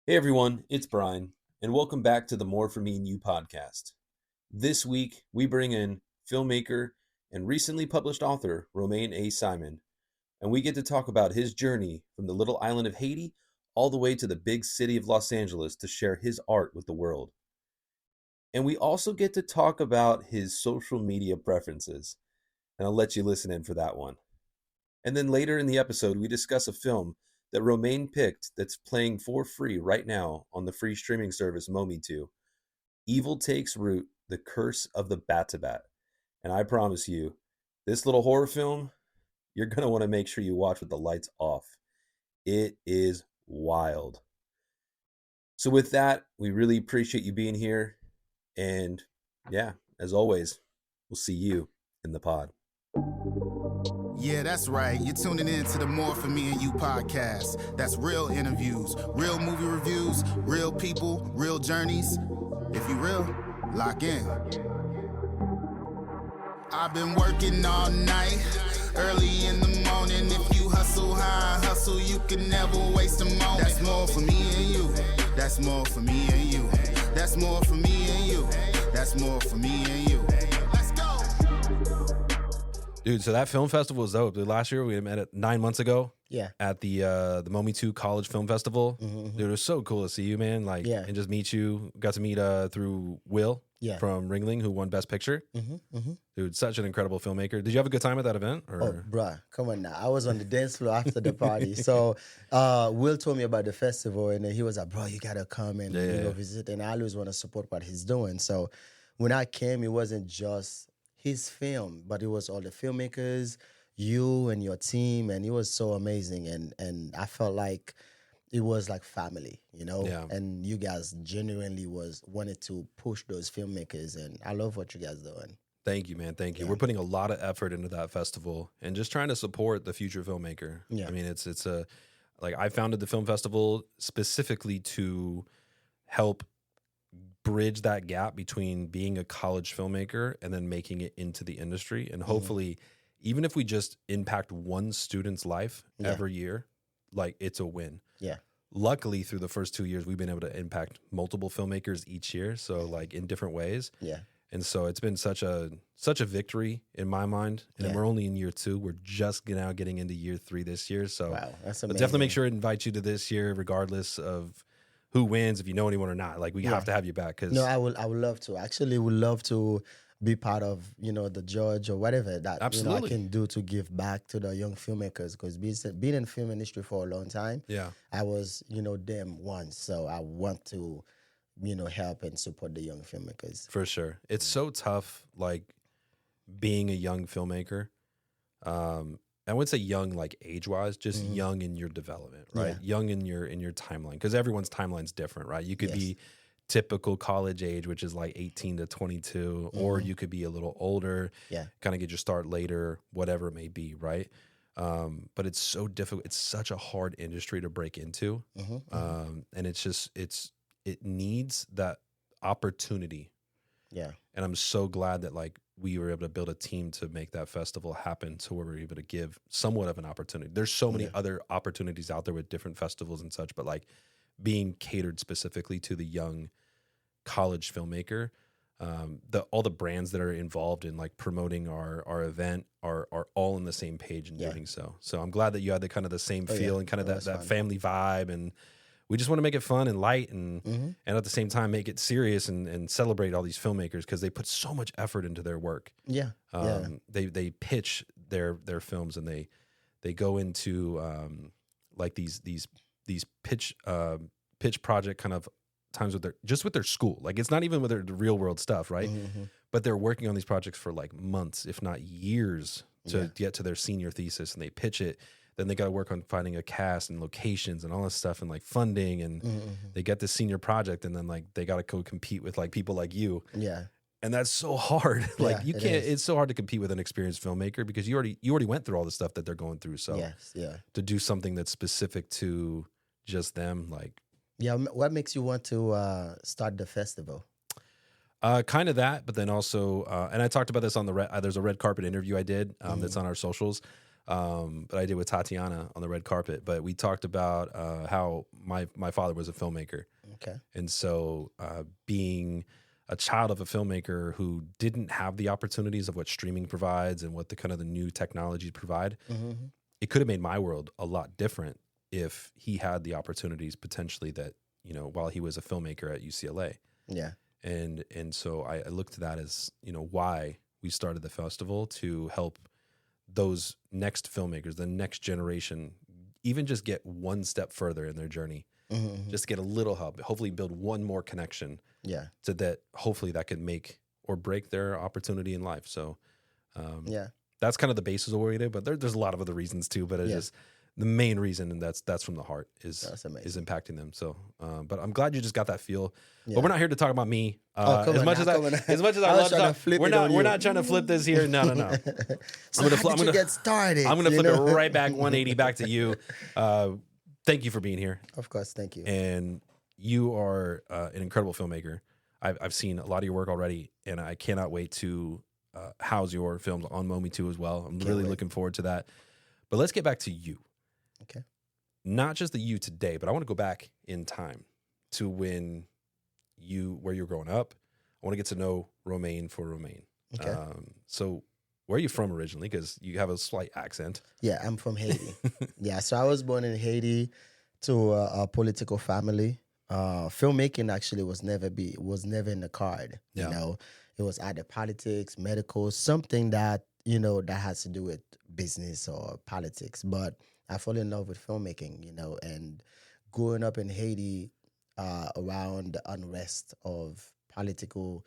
Hey everyone, it's Brian, and welcome back to the More For Me and You podcast. This week, we bring in filmmaker and recently published author Romane A, and we get to talk about his journey from the little island of Haiti all the way to the big city of Los Angeles to share his art with the world. And we also get to talk about his social media preferences, and I'll let you listen in for that one. And then later in the episode, we discuss a film that Romane picked that's playing for free right now on the free streaming service Mometu. Evil Takes Root, The Curse of the Batibat. And I promise you, this little horror film, you're going to want to make sure you watch with the lights off. It is wild. So with that, we really appreciate you being here. And yeah, as always, we'll see you in the pod. Yeah, that's right. You're tuning in to the More For Me and You podcast. That's real interviews, real movie reviews, real people, real journeys. If you real, lock in. I've been working all night, early in the morning. If you hustle high, hustle, you can never waste a moment. That's more for me and you. That's more for me and you. That's more for me and you. That's more for me and you. Let's go. Dude, so that film festival was dope. Dude, last year we met it 9 months ago. Yeah. At the Mometu College Film Festival. Mm-hmm. Dude, it was so cool to see you, man. Like, Yeah. and just meet you. Got to meet through Will from Ringling, who won Best Picture. Dude, such an incredible filmmaker. Did you have a good time at that event? Or? Oh, bruh, come on now. I was on the dance floor after the party. So Will told me about the festival, and then he was like, bro, you got to come and visit. And I always want to support what he's doing. So when I came, it wasn't just his film, but it was all the filmmakers, you and your team, and it was so amazing. And I felt like it was like family, you know? Yeah. And you guys genuinely wanted to push those filmmakers, and I love what you guys doing. Thank you, man. Thank you. Yeah. We're putting a lot of effort into that festival and just trying to support the future filmmaker. Yeah. I mean, I founded the film festival specifically to help bridge that gap between being a college filmmaker and then making it into the industry. And hopefully, even if we just impact one student's life every year, like, it's a win. Yeah. Luckily, through the first 2 years, we've been able to impact multiple filmmakers each year. So, like, in different ways. Yeah. And so it's been such a victory in my mind. And we're only in year 2. We're just now getting into year 3 this year. So Wow, that's but amazing. definitely make sure to invite you to this year, regardless of who wins, if you know anyone or not. Like, we have to have you back. No, I would love to. Actually, would love to be part of, the judge or whatever that I can do to give back to the young filmmakers, because being in film industry for a long time, I was, them once. So I want to, help and support the young filmmakers. For sure. It's so tough, like, being a young filmmaker. I wouldn't say young, like, age-wise, just young in your development, right? Yeah. Young in your timeline, because everyone's timeline's different, right? You could be typical college age, which is like 18 to 22, or you could be a little older, kind of get your start later, whatever it may be, right? But it's so difficult. It's such a hard industry to break into, and it needs that opportunity. Yeah. And I'm so glad that, like, we were able to build a team to make that festival happen, to where we're able to give somewhat of an opportunity. There's so many other opportunities out there with different festivals and such, but, like, being catered specifically to the young college filmmaker, all the brands that are involved in, like, promoting our event are all on the same page in doing so. So I'm glad that you had the same feel and kind of that family vibe, and we just want to make it fun and light and at the same time make it serious and celebrate all these filmmakers, because they put so much effort into their work. Yeah. They pitch their films, and they go into like these pitch project kind of times with their school. Like, it's not even with their real world stuff, right? But they're working on these projects for, like, months, if not years, to get to their senior thesis, and they pitch it. Then they got to work on finding a cast and locations and all this stuff, and, like, funding, and they get this senior project, and then, like, they got to go compete with, like, people like you. Yeah. And that's so hard. Like, you can't. It's so hard to compete with an experienced filmmaker, because you already went through all the stuff that they're going through. So to do something that's specific to just them, like, what makes you want to start the festival? Kind of that, but then also, and I talked about this on there's a red carpet interview I did that's on our socials. but I did with Tatiana on the red carpet. But we talked about how my father was a filmmaker. Okay. And so being a child of a filmmaker who didn't have the opportunities of what streaming provides and what the kind of the new technologies provide, it could have made my world a lot different if he had the opportunities potentially that, you know, while he was a filmmaker at UCLA. Yeah. And so I looked at that as, you know, why we started the festival, to help those next filmmakers, the next generation, even just get one step further in their journey. Just get a little help, hopefully build one more connection. Yeah. So that hopefully that could make or break their opportunity in life. So that's kind of the basis of what we did, but there's a lot of other reasons too, but it's just the main reason, and that's from the heart, is impacting them. So, but I'm glad you just got that feel. Yeah. But we're not here to talk about me. As much as I love to talk, we're not trying to flip this here. No. So I'm gonna get started. I'm gonna flip it right back 180 back to you. Thank you for being here. Of course, thank you. And you are an incredible filmmaker. I've seen a lot of your work already, and I cannot wait to house your films on Mometu as well. I'm really looking forward to that. But let's get back to you. Okay. Not just the you today, but I want to go back in time to where you were growing up. I want to get to know Romane for Romane. Okay. So where are you from originally? Because you have a slight accent. Yeah, I'm from Haiti. Yeah, so I was born in Haiti to a political family. Filmmaking actually was never in the card. Yeah. You know, it was either politics, medical, something that, you know, that has to do with business or politics. But I fell in love with filmmaking, you know, and growing up in Haiti around the unrest of political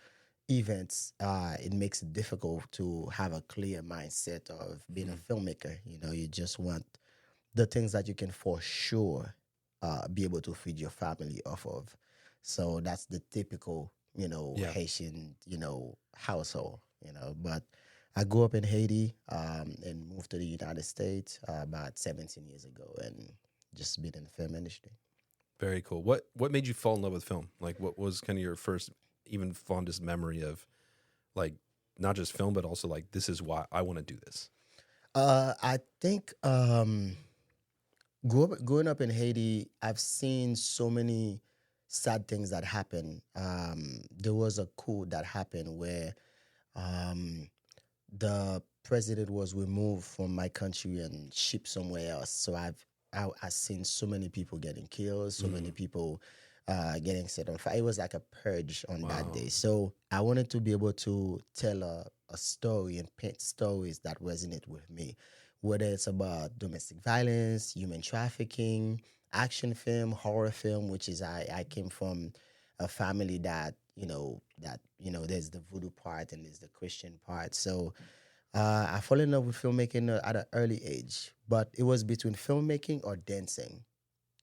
events, it makes it difficult to have a clear mindset of being a filmmaker. You know, you just want the things that you can for sure be able to feed your family off of. So that's the typical, you know, Haitian, you know, household, you know. But I grew up in Haiti and moved to the United States about 17 years ago, and just been in the film industry. Very cool. What made you fall in love with film? Like, what was kind of your first, even fondest memory of, like, not just film, but also like, this is why I want to do this? I think growing up in Haiti, I've seen so many sad things that happen. There was a coup that happened where the president was removed from my country and shipped somewhere else. So I've seen so many people getting killed, so many people getting set on fire. It was like a purge on that day. So I wanted to be able to tell a story and paint stories that resonate with me, whether it's about domestic violence, human trafficking, action film, horror film, which is I came from a family that, there's the voodoo part and there's the Christian part. So I fell in love with filmmaking at an early age, but it was between filmmaking or dancing.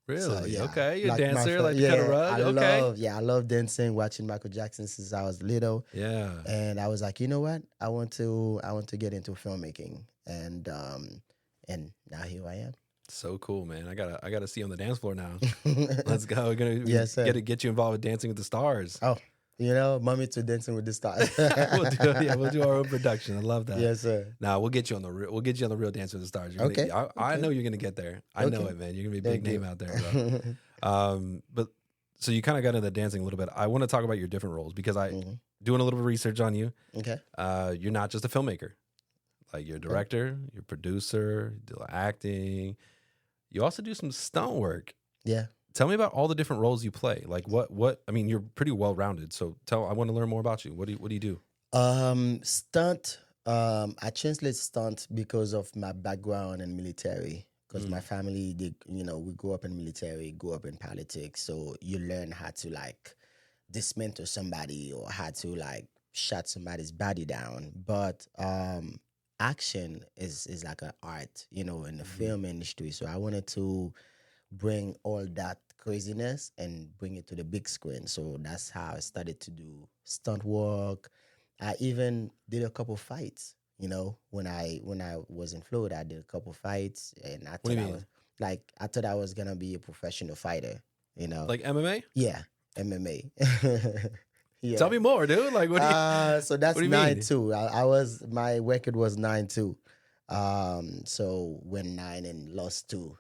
Really? So, yeah. Okay, you're a dancer, like kind of rug. I love dancing, watching Michael Jackson since I was little. Yeah. And I was like, you know what? I want to get into filmmaking, and now here I am. So cool, man. I gotta see you on the dance floor now. Let's go. We're gonna get you involved with Dancing with the Stars. Oh, Mometu Dancing with the Stars. we'll do our own production. I love that. Yes, sir. Now we'll get you on the real Dancing with the Stars. Okay. I know you're gonna get there. I know it, man. You're gonna be a big name out there, bro. But so you kind of got into dancing a little bit. I want to talk about your different roles because doing a little bit of research on you. Okay. You're not just a filmmaker. Like, you're a director, you're a producer, you do acting. You also do some stunt work. Yeah. Tell me about all the different roles you play. Like, what? I mean, you're pretty well rounded. So I want to learn more about you. What do you do? Stunt. I translate stunt because of my background in military. Because my family, we grew up in military, grew up in politics. So you learn how to like dismantle somebody or how to like shut somebody's body down. But action is like an art, in the film industry. So I wanted to bring all that craziness and bring it to the big screen. So that's how I started to do stunt work. I even did a couple fights, when I was in Florida. I did a couple fights, and I thought I was gonna be a professional fighter, Like MMA? Yeah, MMA. Yeah. Tell me more, dude. Like, what do you so that's 9-2. My record was 9-2. So won 9 and lost 2.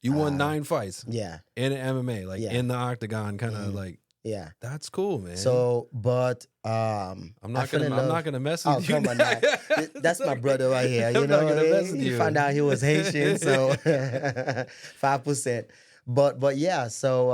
You won 9 fights. Yeah. In MMA, like in the octagon, kind of like. Yeah. That's cool, man. So, but I'm not gonna mess with you. Come on now. That's my brother right here. You know, he found out he was Haitian, so 5%. But yeah, so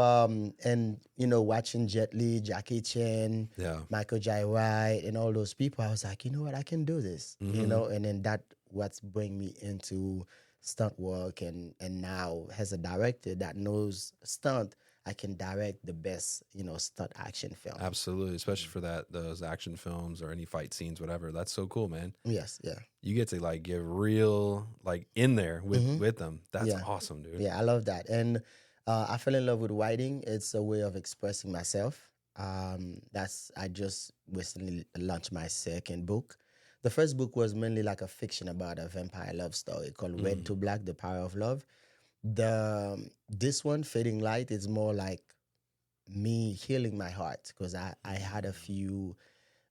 and you know, watching Jet Li, Jackie Chan, Michael Jai White, and all those people, I was like, you know what, I can do this. You know, and then that what's bring me into stunt work, and now as a director that knows stunt, I can direct the best, you know, stunt action film. Absolutely, especially for those action films or any fight scenes, whatever. That's so cool, man. Yes, yeah. You get to like get real, like in there with them. That's awesome, dude. Yeah, I love that, and I fell in love with writing. It's a way of expressing myself. I just recently launched my second book. The first book was mainly like a fiction about a vampire love story called Red to Black: The Power of Love. This one, Fading Light, is more like me healing my heart, because I had a few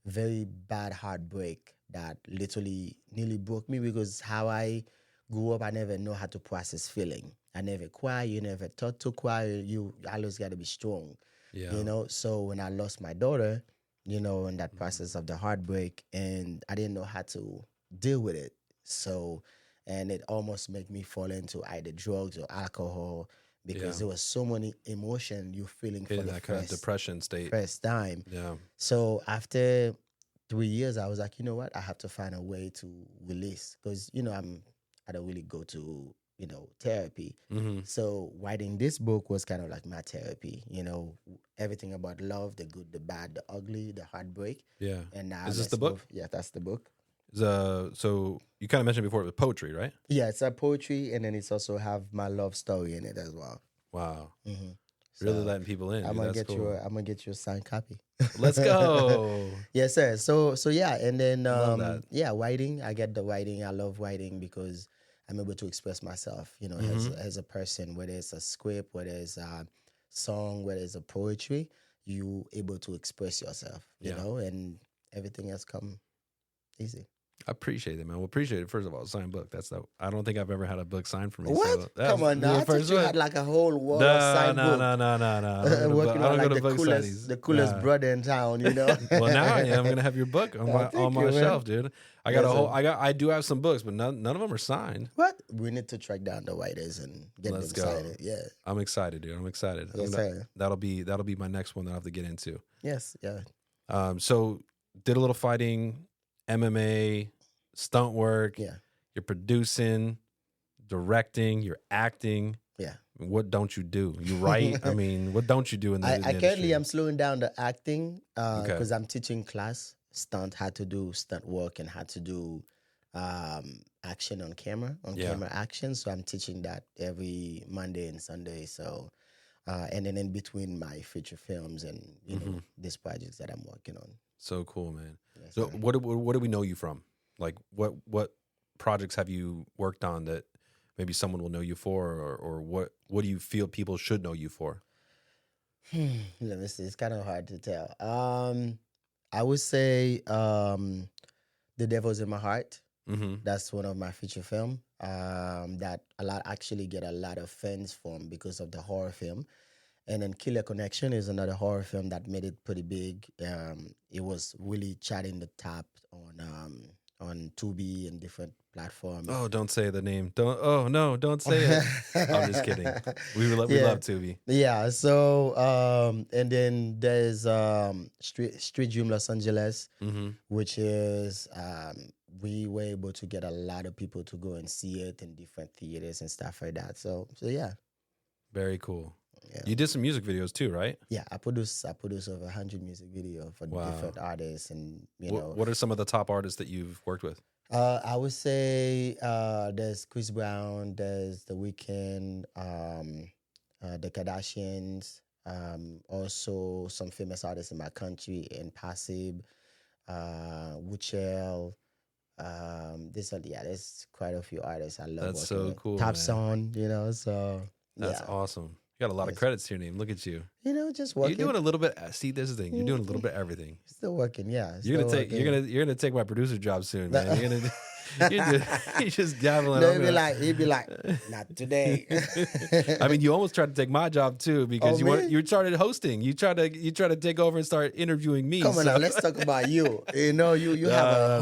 very bad heartbreak that literally nearly broke me, because how I grew up, I never know how to process feeling. I never cry. You never taught to cry. You always got to be strong. Yeah. You know, so when I lost my daughter, you know, in that process of the heartbreak, and I didn't know how to deal with it. So, and it almost made me fall into either drugs or alcohol, because there was so many emotions you're feeling for the kind of depression state. First time. Yeah. So after 3 years, I was like, you know what? I have to find a way to release, because, you know, I don't really go to, you know, therapy. So writing this book was kind of like my therapy, you know, everything about love, the good, the bad, the ugly, the heartbreak. Yeah. And now is this the book? Yeah, that's the book. So you kind of mentioned before it was poetry, right? Yeah, it's a poetry, and then it's also have my love story in it as well. Wow. Really letting people in. I'm gonna get you a signed copy. Let's go. Yes, sir. So yeah, and then writing. I get the writing. I love writing because I'm able to express myself, you know, as a person, whether it's a script, whether it's a song, whether it's a poetry, you able to express yourself, you know, and everything else come easy. I appreciate it, man. Well, appreciate it. First of all, signed book. I don't think I've ever had a book signed for me. What? So come on now. I thought you had like a whole wall of signed book. No. Working on like the coolest brother in town, you know? Well, now I am. I'm going to have your book on my shelf, dude. I do have some books, but none of them are signed. What? We need to track down the writers and get them signed. Yeah. I'm excited, dude. I'm excited. Yes, sir. That'll be my next one that I have to get into. Yes, yeah. So did a little fighting, MMA, stunt work. Yeah. You're producing, directing, you're acting. Yeah. What don't you do? You write. I mean, what don't you do in the industry? Currently I'm slowing down the acting because I'm teaching class how to do stunt work and how to do action on camera action. So I'm teaching that every Monday and Sunday. So and then in between my feature films and you know these projects that I'm working on. So cool, man. Yes, so what do we know you from? Like what projects have you worked on that maybe someone will know you for, or what do you feel people should know you for? Let me see. It's kind of hard to tell. I would say The Devil's in My Heart. That's one of my feature film that actually get a lot of fans from because of the horror film. And then Killer Connection is another horror film that made it pretty big. It was really charting the top on Tubi and different platforms. Oh, don't say the name. Don't say it. I'm just kidding. We love Tubi. Yeah. So and then there's Street Dream Los Angeles, which is we were able to get a lot of people to go and see it in different theaters and stuff like that. So yeah. Very cool. Yeah. You did some music videos too, right? Yeah, I produce over 100 music videos for different artists, and you know. What are some of the top artists that you've worked with? I would say there's Chris Brown, there's The Weeknd, the Kardashians, also some famous artists in my country, Impossible, Wuchel. There's quite a few artists I love. That's so cool. Top Son, you know. So that's awesome. You got a lot of credits to your name. Look at you. You know, just working. You're doing a little bit. See, this is the thing. You're doing a little bit of everything. Still working, yeah. You're gonna take my producer job soon, man. you just dabbling. No, he'd be like, not today. I mean, you almost tried to take my job too because you started hosting. You try to take over and start interviewing me. Come on now, let's talk about you. You know, you have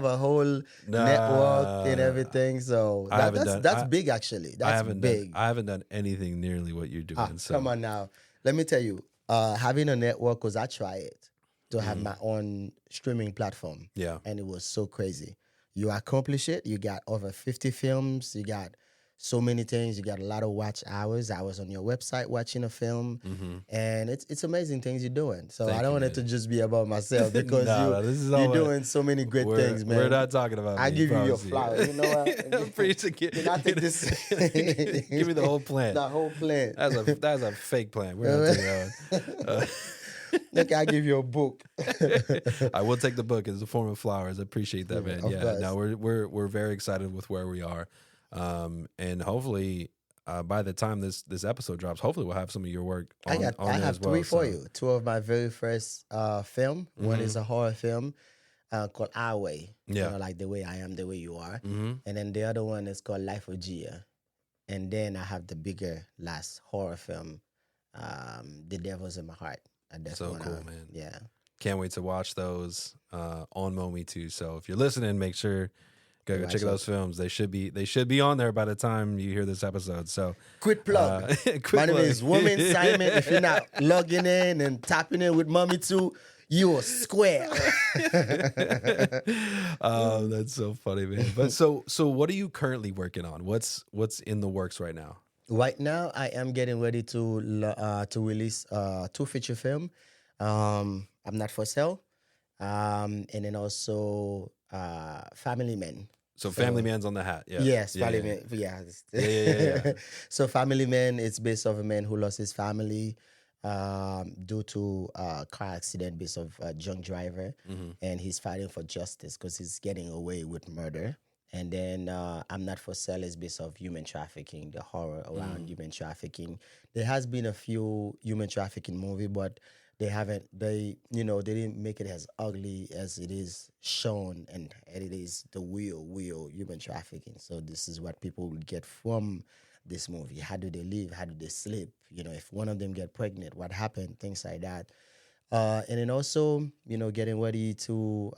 a whole network and everything. So that's big actually. That's big. I haven't done anything nearly what you're doing. So. Come on now. Let me tell you, having a network, because I tried it to have my own streaming platform. Yeah. And it was so crazy. You accomplish it. You got over 50 films. You got so many things. You got a lot of watch hours. I was on your website watching a film. And it's amazing things you're doing. So I don't want it to just be about myself because you're doing so many great things, man. We're not talking about I give you your flowers. You know what? Can I take this? Give me the whole plan. The whole plan. That's a fake plan. We're not taking that one. Look, I give you a book. I will take the book as a form of flowers. I appreciate that, man. Yeah, no, we're very excited with where we are, and hopefully by the time this episode drops, hopefully we'll have some of your work. I have three for you. Two of my very first film. One is a horror film called Our Way. Yeah, you know, like The Way I Am, The Way You Are, and then the other one is called Life of Gia, and then I have the bigger last horror film, The Devil's in My Heart. So cool, man. Yeah. Can't wait to watch those on Mometu. So if you're listening, make sure go check out those films. They should be on there by the time you hear this episode. So quick plug. My name is Romane Simon. If you're not logging in and tapping in with Mometu, you are square. That's so funny, man. But so what are you currently working on? What's in the works right now? Right now, I am getting ready to release 2 feature film. I'm Not For Sale, and then also Family Man. So Family Man's on the hat. Yeah. Yes, Family Man. Yeah. So Family Man, it's based off a man who lost his family due to a car accident based of a drunk driver, and he's fighting for justice because he's getting away with murder. And then I'm Not For Sale is based off human trafficking, the horror around human trafficking. There has been a few human trafficking movie, but they didn't make it as ugly as it is shown, and it is the real human trafficking. So this is what people will get from this movie. How do they live? How do they sleep? You know, if one of them get pregnant, what happened? Things like that. And then also, getting ready to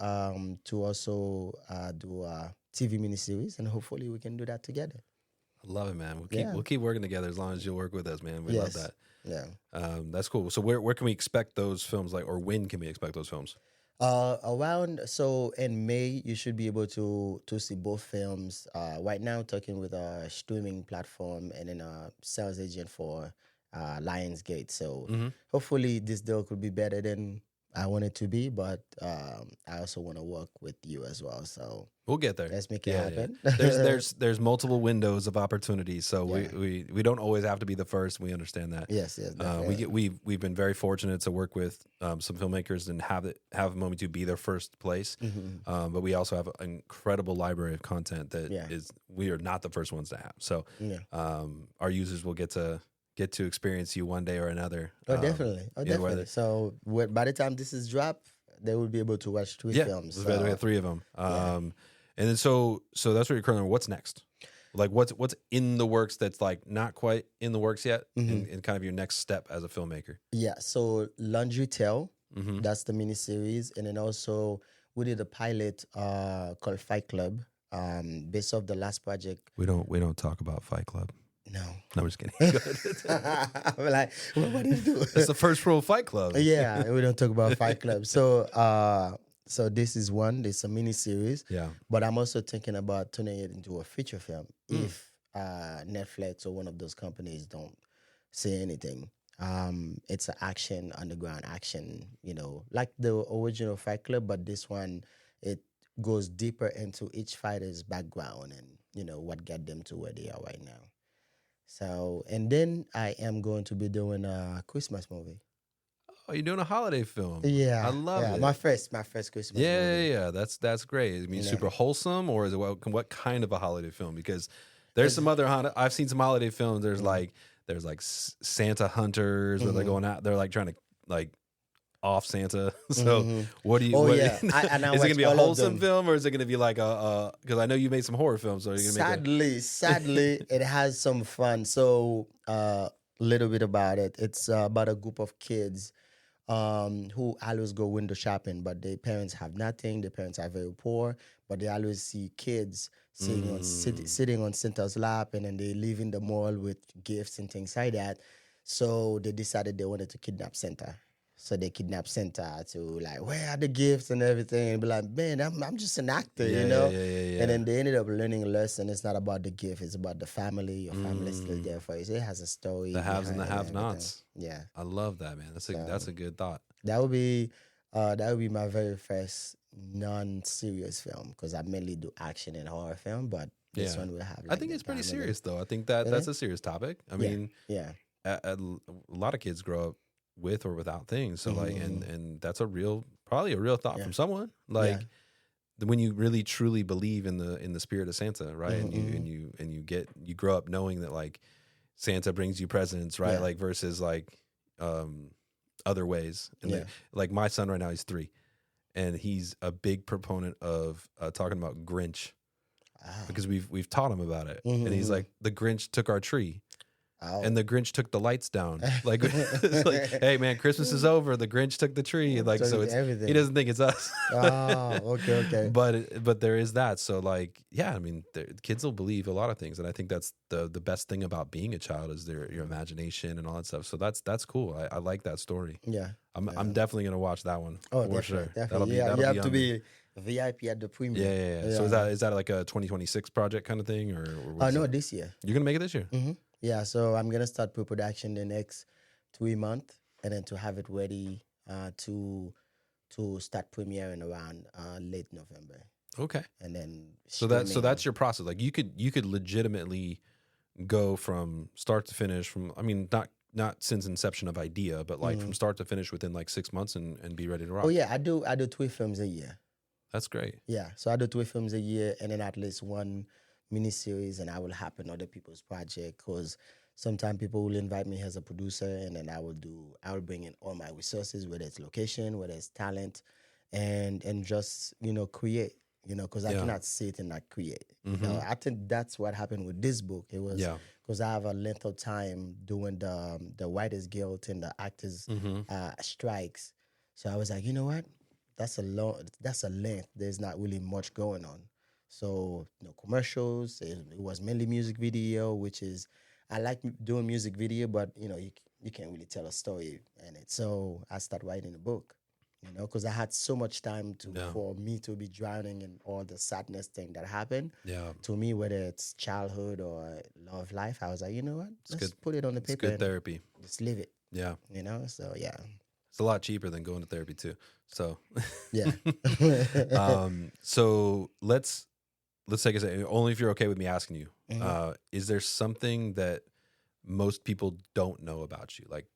also do a TV miniseries, and hopefully we can do that together. I love it, man. We'll keep working together as long as you'll work with us, man. We love that. Yeah. That's cool. So where can we expect those films, or when can we expect those films? So in May you should be able to see both films. Right now talking with a streaming platform and then a sales agent for Lionsgate. So hopefully this deal could be better than I want it to be, but I also want to work with you as well. So we'll get there. Let's make it happen. Yeah. There's multiple windows of opportunity, so we don't always have to be the first. We understand that. Yes. We've been very fortunate to work with some filmmakers and have Mometu be their first place. But we also have an incredible library of content that we are not the first ones to have. So our users will get to experience you one day or another. Definitely. So by the time this is dropped, they will be able to watch 3 films. We have 3 of them. And then so that's what you're currently. What's next? Like what's in the works that's like not quite in the works yet, and kind of your next step as a filmmaker? Yeah. So Laundry Tale, that's the miniseries, and then also we did a pilot called Fight Club, based off the last project. We don't talk about Fight Club. No, I'm just kidding. I'm like, what do you do? It's the first rule of Fight Club. Yeah, we don't talk about Fight Club. So this is one. It's a mini series. Yeah. But I'm also thinking about turning it into a feature film if Netflix or one of those companies don't say anything. It's an action, underground action. Like the original Fight Club, but this one it goes deeper into each fighter's background and what got them to where they are right now. So, and then I am going to be doing a Christmas movie. Oh, you're doing a holiday film. Yeah. I love it. My first Christmas movie. Yeah. That's great. I mean, super wholesome, or is it what kind of a holiday film? Because there's some other, I've seen some holiday films. There's like Santa Hunters where they're going out, they're like trying to like off Santa. So what do you? Oh what, yeah, is it gonna be a wholesome film, or is it gonna be like a? Because I know you made some horror films, so you're gonna sadly, it has some fun. So little bit about it. It's about a group of kids who always go window shopping, but their parents have nothing. Their parents are very poor, but they always see kids sitting on Santa's lap, and then they live in the mall with gifts and things like that. So they decided they wanted to kidnap Santa. So they kidnapped Santa to like, where are the gifts and everything? And be like, man, I'm just an actor, you know? Yeah. And then they ended up learning a lesson. It's not about the gift, it's about the family. Your family's still there for you. So it has a story. The haves and the behind it have-nots. Yeah. I love that, man. That's a good thought. That would be my very first non-serious film, because I mainly do action and horror film, but this one will have. I think it's pretty serious though. I think that's a serious topic. I mean, a lot of kids grow up with or without things, so like, and that's probably a real thought from someone. Like when you really truly believe in the spirit of Santa, right? And you grow up knowing that like Santa brings you presents, right? Like versus like other ways. And like my son right now, he's 3, and he's a big proponent of talking about Grinch, because we've taught him about it, and he's like, the Grinch took our tree. And the Grinch took the lights down. Like, it's like, hey man, Christmas is over. The Grinch took the tree. Like, so it's everything. He doesn't think it's us. Okay. But there is that. So like, yeah, I mean, kids will believe a lot of things, and I think that's the best thing about being a child is your imagination and all that stuff. So that's cool. I like that story. Yeah, I'm definitely gonna watch that one. Oh, for sure. Definitely. You have to be VIP at the premiere. Yeah. So is that like a 2026 project kind of thing, or no, this year. You're gonna make it this year? Mm-hmm. Yeah, so I'm gonna start pre-production the next 3 months, and then to have it ready to start premiering around late November. Okay. And then so that's your process. Like you could legitimately go from start to finish, from, I mean, not since inception of idea, but like from start to finish within like 6 months and be ready to rock. Oh yeah, I do 3 films a year. That's great. Yeah, so I do 3 films a year, and then at least 1 miniseries, and I will happen other people's project, because sometimes people will invite me as a producer, and then I will bring in all my resources, whether it's location, whether it's talent, and just create, because I cannot sit and not create. I think that's what happened with this book. It was because I have a length of time doing the Writers Guild and the actors strikes, so I was like, you know what, that's a length. There's not really much going on. So no commercials. It was mainly music video, which is, I like doing music video, but you can't really tell a story in it. So I started writing a book, because I had so much time for me to be drowning in all the sadness thing that happened to me, whether it's childhood or love life. I was like, you know what, let's put it on the paper. It's good therapy. Just live it. Yeah. So yeah. It's a lot cheaper than going to therapy too. So yeah. So let's take a second, only if you're okay with me asking you. Is there something that most people don't know about you, like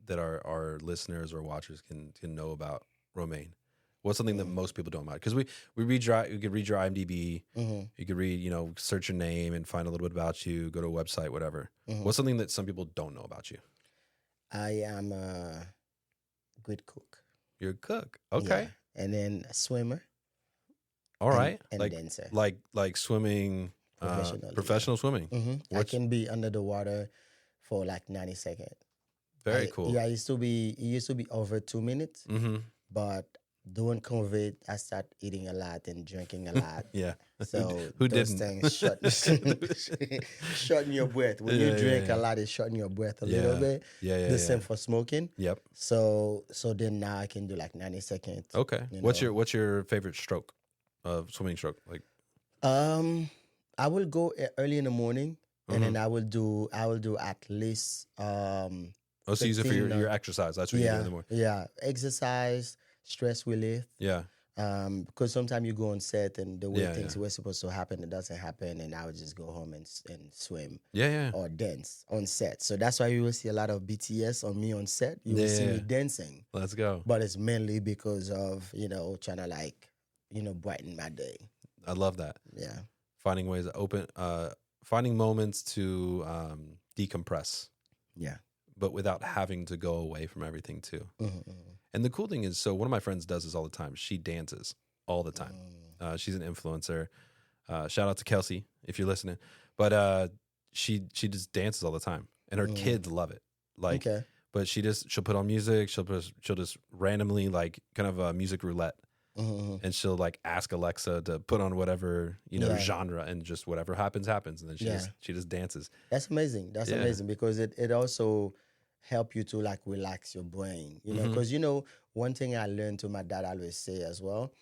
that our listeners or watchers can know about Romane? What's something that most people don't know about? Because we could read your IMDb, you could read, search your name and find a little bit about you, go to a website, whatever. What's something that some people don't know about you? I am a good cook. You're a cook, okay. Yeah. And then a swimmer. All right, and dancer. Like swimming, professional swimming. I can be under the water for like 90 seconds. Very cool. Yeah, it used to be over 2 minutes, but doing COVID, I started eating a lot and drinking a lot. Yeah. So who those didn't? Things shorten your breath. When you drink a lot, it shorten your breath a little bit. The same for smoking. Yep. So then now I can do like 90 seconds. Okay. What's your favorite stroke of swimming stroke? Like, I will go early in the morning, and then I will do at least so use it for your exercise. That's what you do in the morning. Yeah, exercise, stress relief. Yeah. Because sometimes you go on set and the way things were supposed to happen, it doesn't happen, and I would just go home and swim. Yeah. Or dance on set. So that's why you will see a lot of BTS on me on set. You will see me dancing. Let's go. But it's mainly because of trying to brighten my day. I love that. Yeah. Finding ways to finding moments to decompress. Yeah. But without having to go away from everything too. And the cool thing is, so one of my friends does this all the time. She dances all the time. She's an influencer. Shout out to Kelsey if you're listening. But she just dances all the time, and her kids love it. Like, but she'll put on music. She'll just randomly like kind of a music roulette, and she'll like ask Alexa to put on whatever genre, and just whatever happens, and then she just dances. That's amazing. That's amazing because it also help you to like relax your brain, because one thing I learned to my dad always say as well,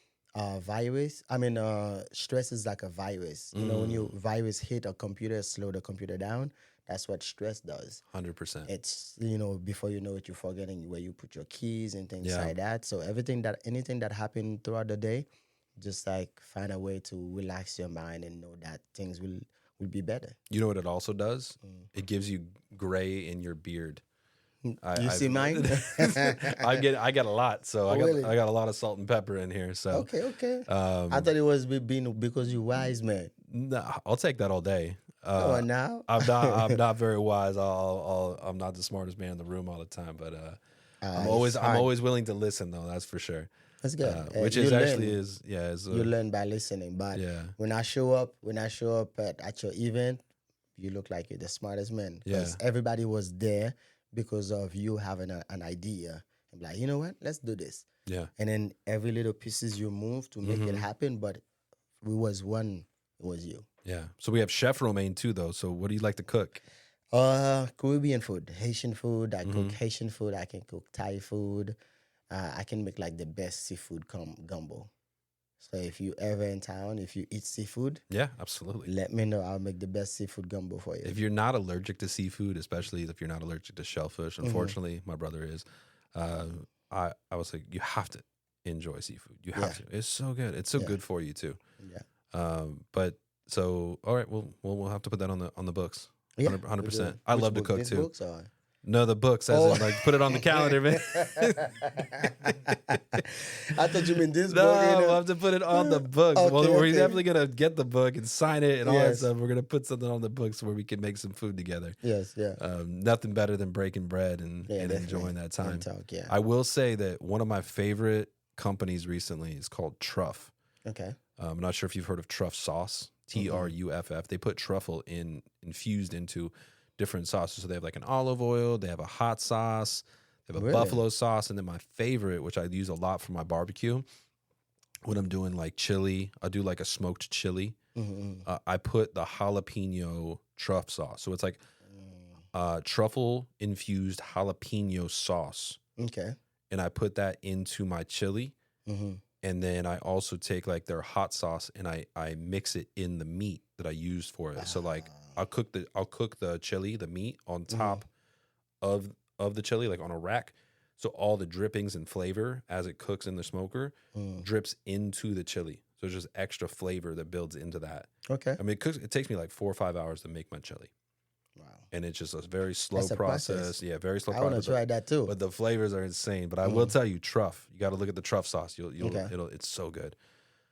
stress is like a virus. When your virus hit a computer, slow the computer down. That's what stress does. 100%. It's, before you know it, you're forgetting where you put your keys and things like that. So anything that happened throughout the day, just like find a way to relax your mind and know that things will be better. You know what it also does? It gives you gray in your beard. You see mine? I get a lot, so I got a lot of salt and pepper in here. So okay. I thought it was because you're wise, man. No, I'll take that all day. Now I'm not very wise. I'm not the smartest man in the room all the time, but I'm always willing to listen though. That's for sure. That's good. Which is actually is you learn by listening. But when I show up at your event, you look like you're the smartest man because everybody was there because of you having an idea. I'm like, you know what? Let's do this. Yeah. And then every little pieces you move to make it happen, but we was one. It was you. Yeah. So we have Chef Romane too, though. So what do you like to cook? Caribbean food, Haitian food. I cook Haitian food. I can cook Thai food. I can make like the best seafood gumbo. So if you ever in town, if you eat seafood, yeah, absolutely. Let me know. I'll make the best seafood gumbo for you. If you're not allergic to seafood, especially if you're not allergic to shellfish, unfortunately, my brother is. I was like, you have to enjoy seafood. You have to. It's so good. It's so good for you too. Yeah. But so all right, we'll have to put that on the books. 100%. I love to cook too. Books or? No, the books, as in, like, put it on the calendar, man. I thought you meant this book. No, we'll have to put it on the books. Okay, well, we're definitely going to get the book and sign it and all that stuff. We're going to put something on the books where we can make some food together. Yes, yeah. Nothing better than breaking bread and enjoying that time. I will say that one of my favorite companies recently is called Truff. Okay. I'm not sure if you've heard of Truff sauce, Truff. They put truffle infused into different sauces. So they have like an olive oil, they have a hot sauce, they have a buffalo sauce, and then my favorite, which I use a lot for my barbecue, when I'm doing like chili, I'll do like a smoked chili. I put the jalapeno truff sauce. So it's like truffle infused jalapeno sauce. Okay. And I put that into my chili. And then I also take like their hot sauce and I mix it in the meat that I use for it. So like I'll cook the chili, the meat on top of the chili, like on a rack. So all the drippings and flavor as it cooks in the smoker drips into the chili. So there's just extra flavor that builds into that. Okay. I mean, it takes me like 4 or 5 hours to make my chili. Wow. And it's just a very slow process. Yeah, very slow process. process. I want to try that too. But the flavors are insane. But I will tell you, truff. You got to look at the truff sauce. It's so good.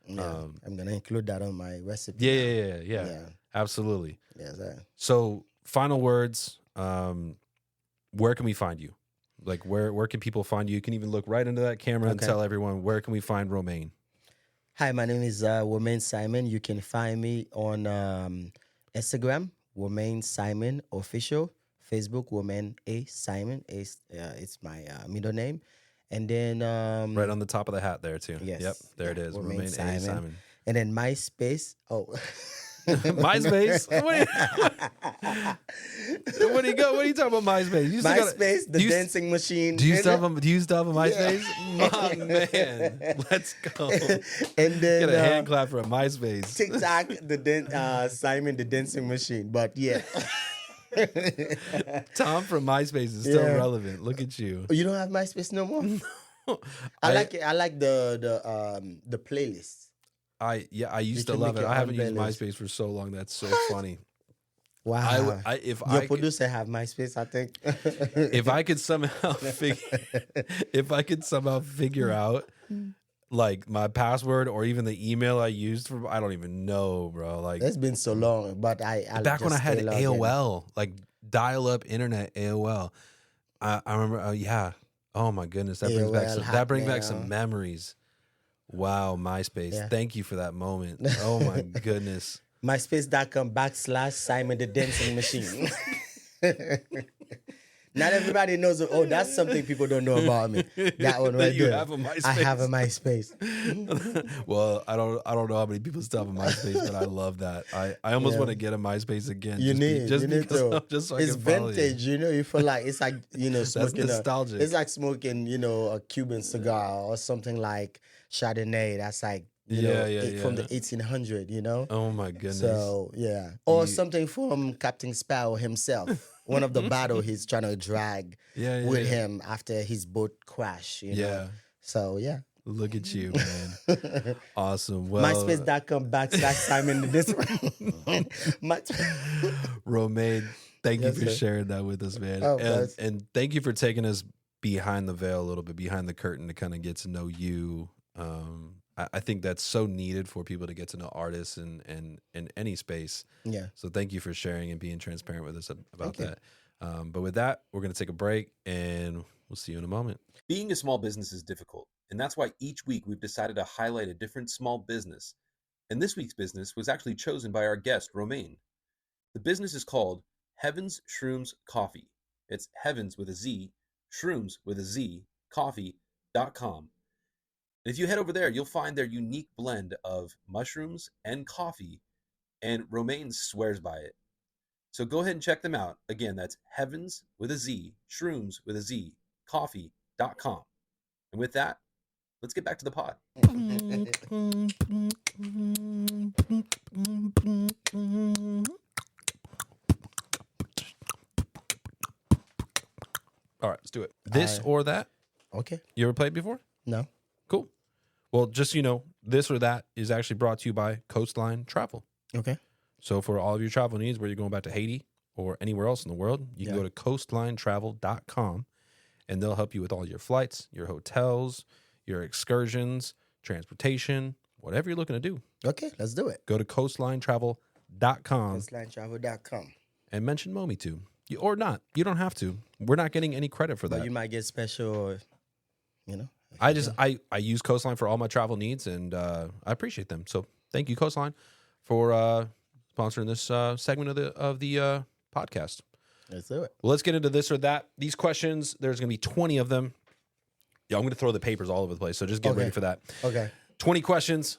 Yeah, I'm gonna include that on my recipe. Yeah. Absolutely. Yeah. Sir. So, final words. Where can we find you? Like, where can people find you? You can even look right into that camera and tell everyone, where can we find Romane? Hi, my name is Romane Simon. You can find me on Instagram, Romane Simon Official. Facebook, Romane A Simon. It's my middle name. And then right on the top of the hat there too. Yes. Yep, there it is. Romane A Simon. And then Myspace. Oh. MySpace? What do you talking about MySpace? MySpace, the dancing machine. Do you still have a MySpace? Yeah. My man, let's go. And then get a hand clap for a MySpace. TikTok, Simon the dancing machine. But yeah. Tom from MySpace is still relevant. Look at you. You don't have MySpace no more? No. I like it. I like the playlist. I used to love it. I haven't used MySpace for so long. That's so funny. Wow. Your producer have MySpace, I think. If I could somehow figure out like my password or even the email I used for, I don't even know, bro. Like, it's been so long, but I back when I had AOL, like dial-up internet AOL. I remember, Oh my goodness, that brings back some memories. Wow, MySpace. Yeah. Thank you for that moment. Oh my goodness. Myspace.com/Simon the Dancing Machine. Not everybody knows. Oh, that's something people don't know about me. That one right You there. have a MySpace. I have a MySpace. Well, I don't know how many people still have a MySpace, but I love that. I almost want to get a MySpace again. You need to. Just so I it's can follow vintage, you feel like it's like, smoking nostalgic. it's like smoking, a Cuban cigar or something like Chardonnay. That's like from the 1800, Oh my goodness. So yeah. Or something from Captain Sparrow himself. One of the battle he's trying to drag with him after his boat crash, Yeah. So yeah. Look at you, man. Awesome. Well, MySpace.com/Simon this Romane, thank you Yes, for sir. sharing that with us, man. Oh, and thank you for taking us behind the veil a little bit, behind the curtain to kind of get to know you. I think that's so needed for people to get to know artists in any space. Yeah. So thank you for sharing and being transparent with us about that. But with that, we're going to take a break and we'll see you in a moment. Being a small business is difficult, and that's why each week we've decided to highlight a different small business. And this week's business was actually chosen by our guest, Romane. The business is called Heavenz Shroomz Coffee. It's Heavenz with a Z, Shroomz with a Z, coffee.com. And if you head over there, you'll find their unique blend of mushrooms and coffee, and Romane swears by it. So go ahead and check them out. Again, that's Heavenz with a Z, Shroomz with a Z, coffee.com. And with that, let's get back to the pod. All right, let's do it. This or that? Okay. You ever played before? No. Cool. Well, just so you know, this or that is actually brought to you by Coastline Travel. Okay. So for all of your travel needs, whether you're going back to Haiti or anywhere else in the world, you can go to coastlinetravel.com and they'll help you with all your flights, your hotels, your excursions, transportation, whatever you're looking to do. Okay, let's do it. Go to coastlinetravel.com Coastlinetravel.com. and mention Mometu. Or not. You don't have to. We're not getting any credit for that. But you might get special, I use Coastline for all my travel needs, and I appreciate them. So thank you, Coastline, for sponsoring this segment of the podcast. Let's do it. Well, let's get into this or that. These questions, there's going to be 20 of them. Yeah, I'm going to throw the papers all over the place, so just get ready for that. Okay. 20 questions.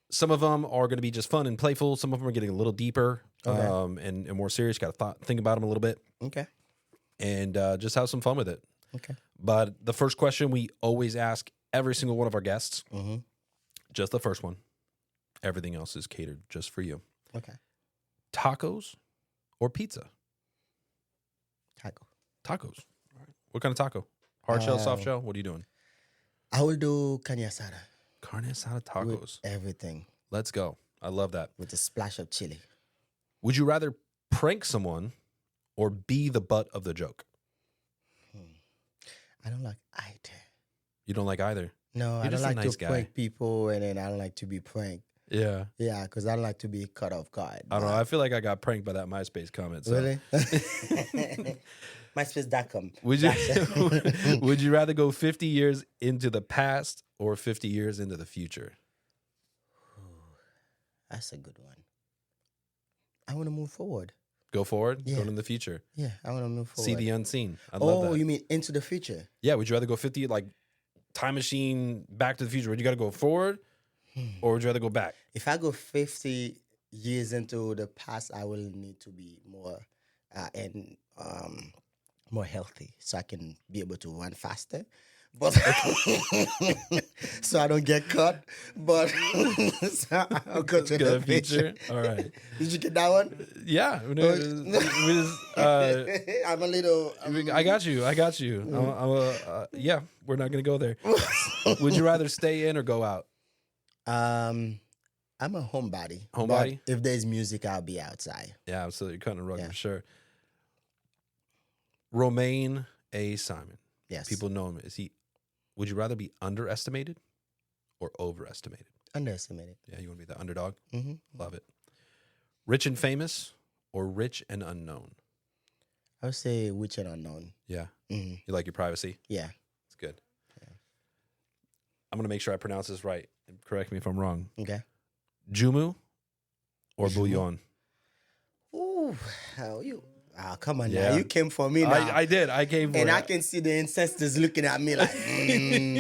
Some of them are going to be just fun and playful. Some of them are getting a little deeper and more serious. Got to think about them a little bit. Okay. And just have some fun with it. Okay. But the first question we always ask every single one of our guests, just the first one. Everything else is catered just for you. Okay. Tacos or pizza? Taco. Tacos. All right. What kind of taco? Hard shell, soft shell? What are you doing? I will do carne asada. Carne asada tacos. With everything. Let's go. I love that. With a splash of chili. Would you rather prank someone or be the butt of the joke? I don't like either. You don't like either? No, I don't like to prank people, and then I don't like to be pranked. Yeah. Yeah, because I don't like to be caught off guard. I don't know. I feel like I got pranked by that MySpace comment. So. Really? MySpace.com. Would you rather go 50 years into the past or 50 years into the future? That's a good one. I want to move forward. Go forward? Yeah. Go into the future? Yeah, I want to move forward. See the unseen. I love that. Oh, you mean into the future? Yeah, would you rather go 50, like, time machine, back to the future? Would you got to go forward or would you rather go back? If I go 50 years into the past, I will need to be more more healthy so I can be able to run faster. But so I don't get caught. But so I'll go to the future. All right. Did you get that one? Yeah. I'm a little. I got you. Yeah, we're not going to go there. Would you rather stay in or go out? I'm a homebody. Homebody? If there's music, I'll be outside. Yeah, absolutely. Cutting a rug for sure. Romane A. Simon. Yes. People know him. Would you rather be underestimated or overestimated? Underestimated. Yeah, you want to be the underdog? Mm-hmm. Love it. Rich and famous or rich and unknown? I would say rich and unknown. Yeah. Mm-hmm. You like your privacy? Yeah. It's good. I'm going to make sure I pronounce this right. Correct me if I'm wrong. Okay. Jumu or Bouillon? Ooh, hell you. Oh, come on Yeah. now. You came for me now. I did. I came for and it. I can see the ancestors looking at me like,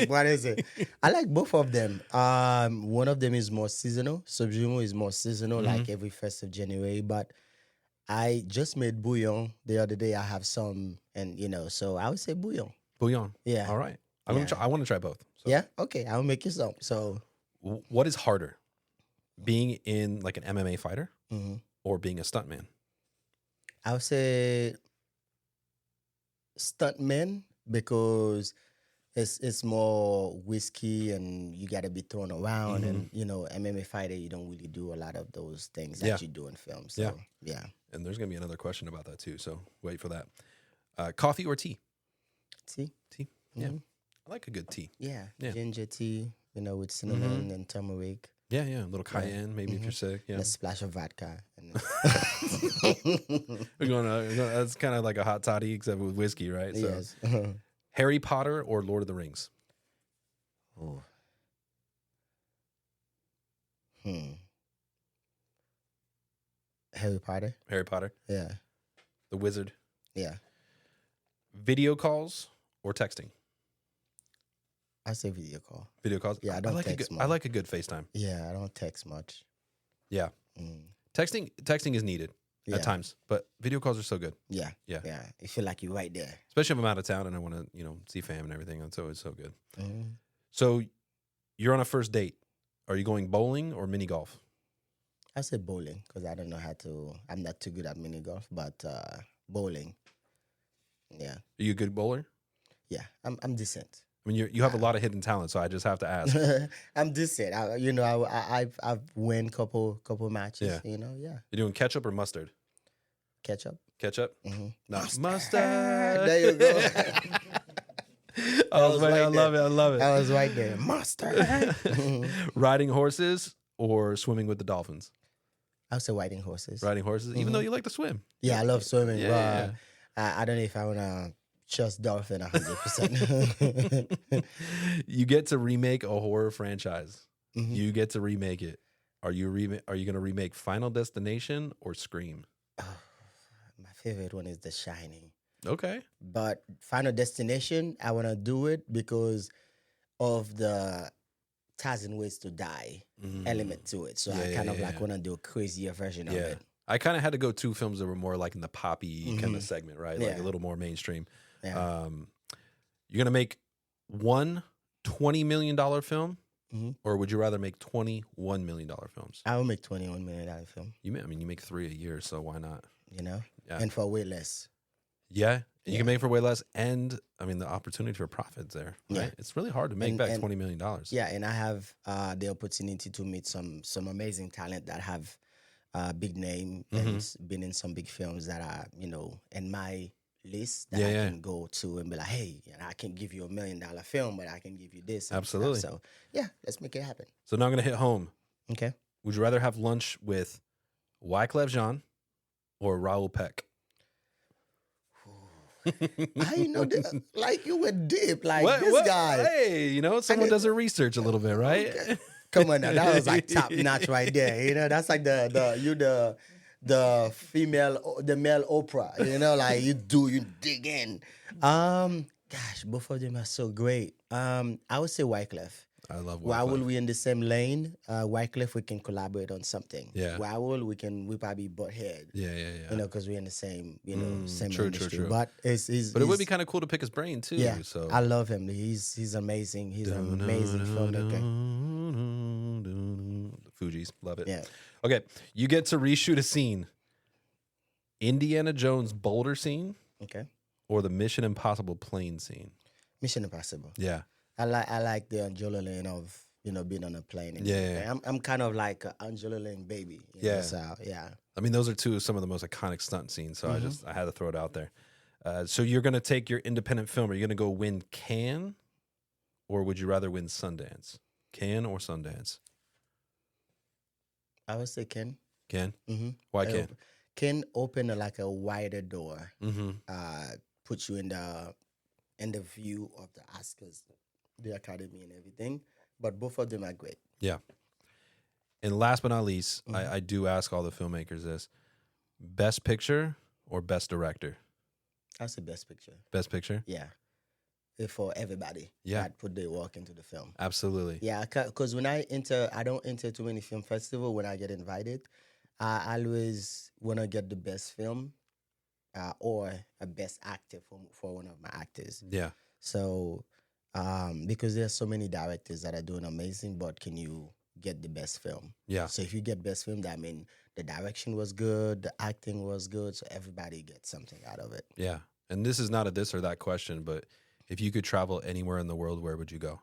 what is it? I like both of them. One of them is more seasonal. Subjumo is more seasonal, like every 1st of January. But I just made bouillon the other day. I have some, and so I would say bouillon. Bouillon. Yeah. All right. I want to try both. So. Yeah. Okay. I'll make you some. So, what is harder, being in like an MMA fighter or being a stuntman? I would say stuntman because it's more whiskey and you got to be thrown around, and MMA fighter, you don't really do a lot of those things that you do in film. So yeah. And there's gonna be another question about that too. So wait for that. Coffee or tea? Tea. Yeah, I like a good tea. Yeah. Ginger tea, with cinnamon and turmeric. Yeah, a little cayenne, maybe if you're sick. Yeah, A splash of vodka. we're going. That's kind of like a hot toddy except with whiskey, right? So, Yes. Harry Potter or Lord of the Rings? Oh. Harry Potter. Harry Potter. Yeah. The Wizard. Yeah. Video calls or texting? I say video call. Video calls. Yeah, I don't like text I much. like a good FaceTime. Yeah, I don't text much. Yeah, texting is needed Yeah. at times, but video calls are so good. Yeah. Yeah. You feel like you're right there. Especially if I'm out of town and I want to, see fam and everything. It's always so good. Mm-hmm. So, you're on a first date. Are you going bowling or mini golf? I say bowling because I don't know how to. I'm not too good at mini golf, but bowling. Yeah. Are you a good bowler? Yeah. I'm decent. I mean, you have a lot of hidden talent, so I just have to ask. I'm decent. I've won couple matches. Yeah. Yeah. You're doing ketchup or mustard? Ketchup. Ketchup? Mm-hmm. No. Mustard. There you go. I love it. I was right there. Mustard. Riding horses or swimming with the dolphins? I would say riding horses. Riding horses, even though you like to swim. Yeah, I love swimming. Yeah. I don't know if I want to trust dolphin 100%. You get to remake a horror franchise. You get to remake it. Are you going to remake Final Destination or Scream? My favorite one is The Shining. Okay. But Final Destination, I want to do it because of the thousand ways to die element to it. So I kind of want to do a crazier version of it. I kind of had to go 2 films that were more like in the poppy kind of segment, right? Like a little more mainstream. Yeah. You're going to make one $20 million film, or would you rather make $21 million films? I will make $21 million film. You make 3 a year, so why not? Yeah. And for way less. Yeah. You can make for way less, and I mean the opportunity for profits there. Right? Yeah. It's really hard to make back $20 million. Yeah, and I have the opportunity to meet some amazing talent that have big name and been in some big films that are in my list that I can go to and be like, hey, I can't give you $1 million film, but I can give you this. Absolutely. So yeah, let's make it happen. So now I'm going to hit home. Okay. Would you rather have lunch with Wyclef Jean or Raoul Peck? I know that, like you were deep, like this guy. Hey, someone does their research a little bit, right? Okay. Come on now, that was like top notch right there. That's like the male Oprah. Like you dig in. Gosh, both of them are so great. I would say Wyclef. I love Wyclef. Raoul, we in the same lane. Wyclef, we can collaborate on something. Yeah. Raoul, we probably butt head. Yeah. Because we're in the same, same True. industry. But it would be kind of cool to pick his brain too. Yeah, so I love him. He's amazing. He's an amazing filmmaker. The Fugees, love it. Yeah. Okay, you get to reshoot a scene. Indiana Jones Boulder scene, Okay. or the Mission Impossible plane scene. Mission Impossible. Yeah. I like the adrenaline of being on a plane. And Yeah. I'm kind of like an adrenaline baby. So yeah. I mean, those are some of the most iconic stunt scenes. So I had to throw it out there. So you're gonna take your independent film. Are you gonna go win Cannes, or would you rather win Sundance? Cannes or Sundance? I would say Ken. Cannes. Mm-hmm. Why Cannes? Ken open a wider door. Mm-hmm. Put you in the view of the Oscars, the Academy, and everything. but both of them are great. Yeah. And last but not least, I do ask all the filmmakers this: best picture or best director? That's the best picture. Best picture? Yeah. For everybody that put their work into the film. Absolutely. Yeah, because when I don't enter too many film festivals. When I get invited, I always want to get the best film or a best actor for one of my actors. Yeah. So, because there's so many directors that are doing amazing, but can you get the best film? Yeah. So if you get best film, that means the direction was good, the acting was good, so everybody gets something out of it. Yeah. And this is not a this or that question, but if you could travel anywhere in the world, where would you go?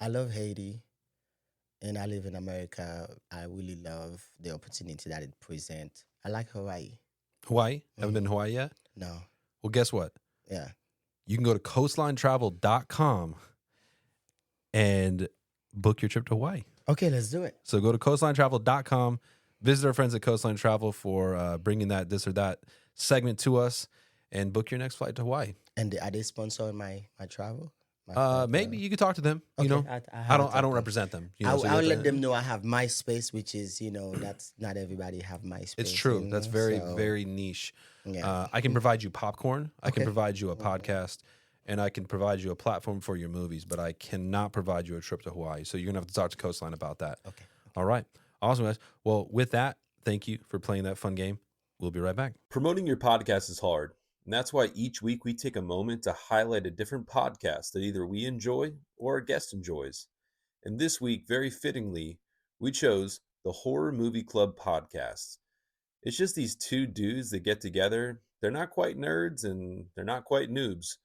I love Haiti, and I live in America. I really love the opportunity that it presents. I like Hawaii. Hawaii? Haven't been to Hawaii yet? No. Well, guess what? Yeah. You can go to coastlinetravel.com and book your trip to Hawaii. Okay, let's do it. So go to coastlinetravel.com, visit our friends at Coastline Travel for bringing that this or that segment to us, and book your next flight to Hawaii. And are they sponsoring my travel? Maybe you could talk to them. Okay, you know, I don't them. represent them. You know, I'll let them know I have Myspace, which is that's not everybody have Myspace. It's true. Anymore, That's very niche. Yeah. I can provide you popcorn. I can Okay. provide you a podcast, and I can provide you a platform for your movies. But I cannot provide you a trip to Hawaii. So you're gonna have to talk to Coastline about that. Okay. All right. Awesome, guys. Well, with that, thank you for playing that fun game. We'll be right back. Promoting your podcast is hard. And that's why each week we take a moment to highlight a different podcast that either we enjoy or a guest enjoys. And this week, very fittingly, we chose the Horror Movie Club podcast. It's just these two dudes that get together. They're not quite nerds and they're not quite noobs,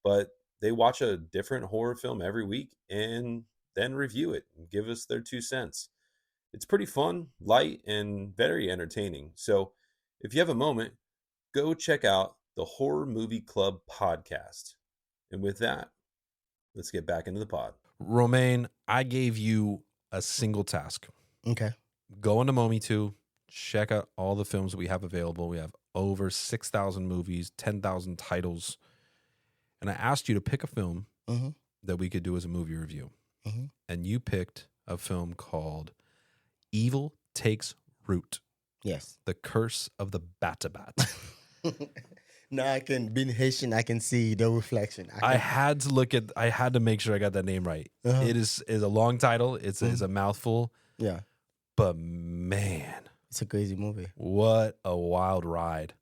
but they watch a different horror film every week and then review it and give us their 2 cents. It's pretty fun, light, and very entertaining. So if you have a moment, go check out the Horror Movie Club podcast. And with that, let's get back into the pod. Romane, I gave you a single task. Okay. Go into Mometu, check out all the films we have available. We have over 6,000 movies, 10,000 titles. And I asked you to pick a film that we could do as a movie review. And you picked a film called Evil Takes Root. Yes. The Curse of the Batibat. Now being Haitian, I can see the reflection. I had to make sure I got that name right. It is a long title. It's a mouthful. Yeah. But man, it's a crazy movie. What a wild ride.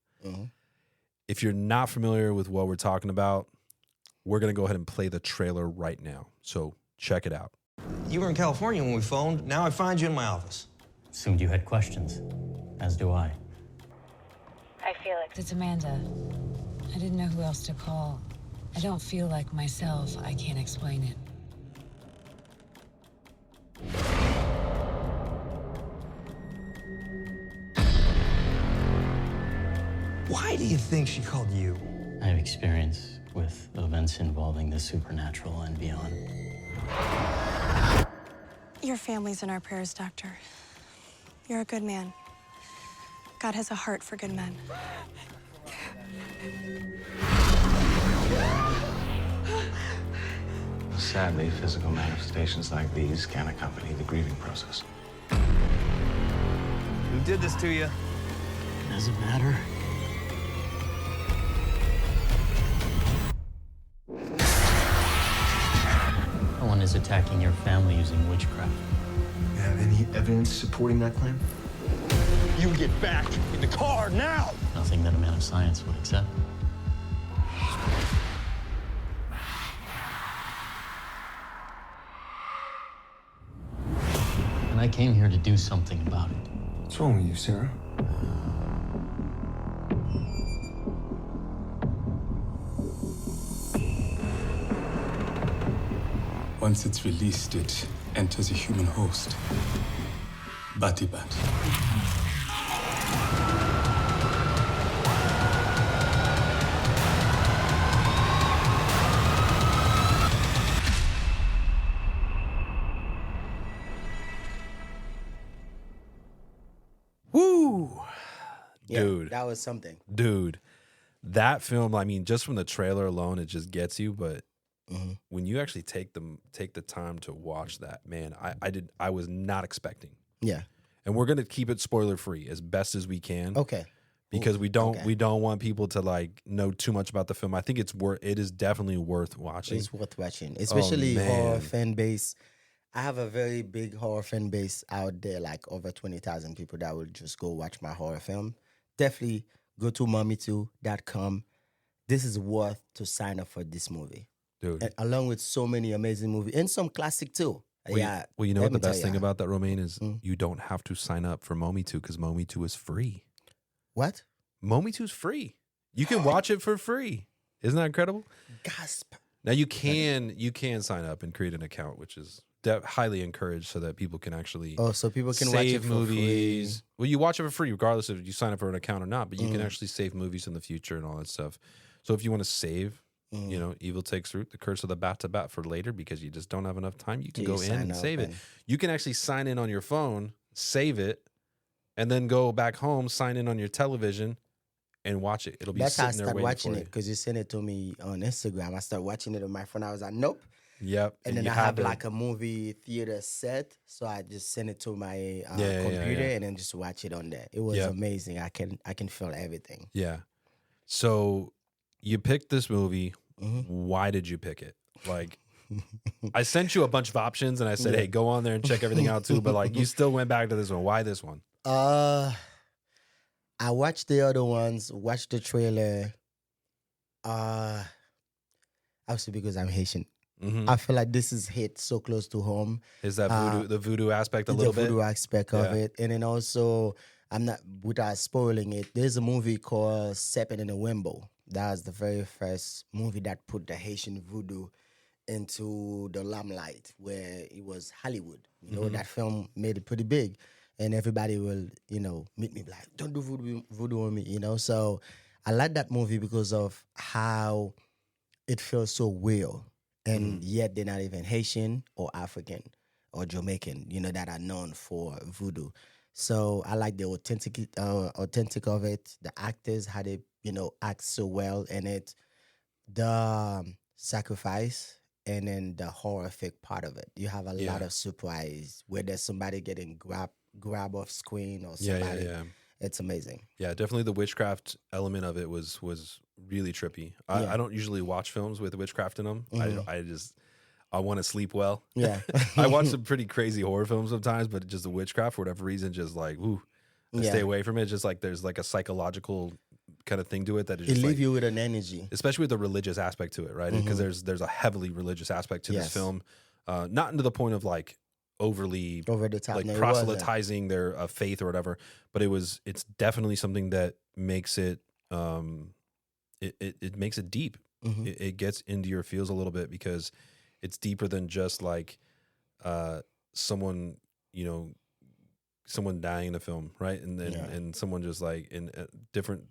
If you're not familiar with what we're talking about, we're going to go ahead and play the trailer right now. So check it out. You were in California when we phoned. Now I find you in my office. Assumed you had questions, as do I. Hi, Felix. It's Amanda. I didn't know who else to call. I don't feel like myself. I can't explain it. Why do you think she called you? I have experience with events involving the supernatural and beyond. Your family's in our prayers, Doctor. You're a good man. God has a heart for good men. Sadly, physical manifestations like these can accompany the grieving process. Who did this to you? Does it matter? No one is attacking your family using witchcraft. You have any evidence supporting that claim? You get back in the car now! Nothing that a man of science would accept. And I came here to do something about it. What's wrong with you, Sarah? Once it's released, it enters a human host. Batibat. Woo! Yeah, Dude. that was something. Dude, that film, I mean, just from the trailer alone, it just gets you. But when you actually take the time to watch that, man, I was not expecting. Yeah. And we're gonna keep it spoiler free as best as we can. Okay. Because we don't want people to like know too much about the film. I think it is definitely worth watching. It's worth watching, especially horror fan base. I have a very big horror fan base out there, like over 20,000 people that will just go watch my horror film. Definitely go to Mometu.com. This is worth to sign up for this movie. Dude. And along with so many amazing movies and some classic too. Well, you know what the best thing about that, Romane, is you don't have to sign up for Mometu because Mometu is free. What? Mometu's free. You can watch it for free. Isn't that incredible? Gasp. Now you can sign up and create an account, which is highly encouraged, so that people can actually so people can save watch it for movies. free. Well, you watch it for free regardless if you sign up for an account or not. But you can actually save movies in the future and all that stuff. So if you want to save, Evil Takes Root, The Curse of the Batibat for later because you just don't have enough time, you can go in and save it. You can actually sign in on your phone, save it, and then go back home, sign in on your television, and watch it. It'll be sitting there waiting for you. That's how I started watching it, because you sent it to me on Instagram. I started watching it on my phone. I was like, nope. Yep. And then I have like a movie theater set, so I just sent it to my computer and then just watch it on there. It was amazing. I can feel everything. Yeah. So you picked this movie. Why did you pick it? Like, I sent you a bunch of options and I said, hey, go on there and check everything out too. But like, you still went back to this one. Why this one? I watched the other ones, watched the trailer. Obviously because I'm Haitian. I feel like this is hit so close to home. Is that the voodoo aspect a little bit? The voodoo aspect of it. And then also, I'm not, without spoiling it, there's a movie called Stepping in the Wimbo. That was the very first movie that put the Haitian voodoo into the limelight, where it was Hollywood. You know, that film made it pretty big. And everybody will, meet me like, don't do voodoo on me, So I like that movie because of how it feels so real. And yet they're not even Haitian or African or Jamaican, that are known for voodoo. So I like the authentic of it. The actors, how they, act so well in it. The sacrifice and then the horrific part of it. You have a lot of surprise where there's somebody getting grab off screen or somebody. Yeah. It's amazing. Yeah, definitely the witchcraft element of it was really trippy. I don't usually watch films with witchcraft in them. I want to sleep well. Yeah. I watch some pretty crazy horror films sometimes, but just the witchcraft, for whatever reason, just like, stay away from it. Just like there's like a psychological kind of thing to it that it leaves you with an energy. Especially with the religious aspect to it, right? Because there's a heavily religious aspect to this film. Not to the point of like overly over the top, like proselytizing their faith or whatever, but it's definitely something that makes it it makes it deep. It gets into your feels a little bit because it's deeper than just like someone dying in a film, right? And someone just like in different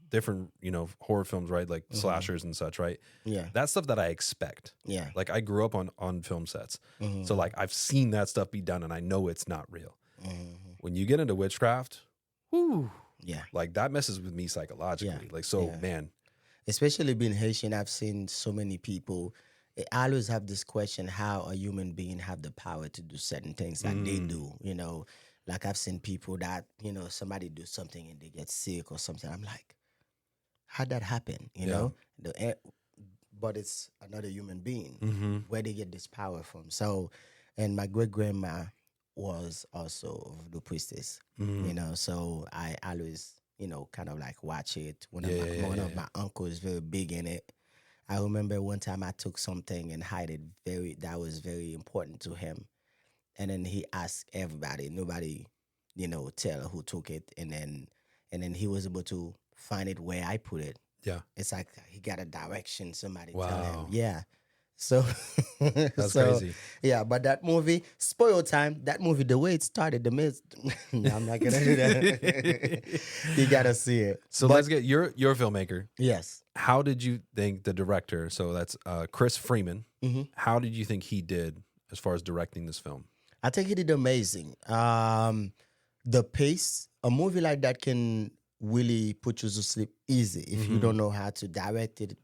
horror films, right? Like slashers and such, right? Yeah, that's stuff that I expect. Yeah, like I grew up on film sets, so like I've seen that stuff be done, and I know it's not real. When you get into witchcraft, like that messes with me psychologically. Man, especially being Haitian, I've seen so many people. I always have this question: how a human being have the power to do certain things like they do? Like I've seen people that, somebody do something and they get sick or something. I'm like, how'd that happen? You know? But it's another human being. Where they get this power from. So, and my great-grandma was also a voodoo priestess, so I always, kind of like watch it. One of my uncles is very big in it. I remember one time I took something and hid it that was very important to him. And then he asked everybody, nobody, tell who took it. And then he was able to find it where I put it. Yeah. It's like he got a direction, somebody wow. tell him. Yeah. So that's crazy. Yeah, but that movie, spoil time, that movie, the way it started, the midst. No, I'm not gonna do that. You gotta see it. So let's get you're a filmmaker. Yes. How did you think the director, so that's Chris Freeman, how did you think he did as far as directing this film? I think he did amazing. The pace, a movie like that can really put you to sleep easy if you don't know how to direct it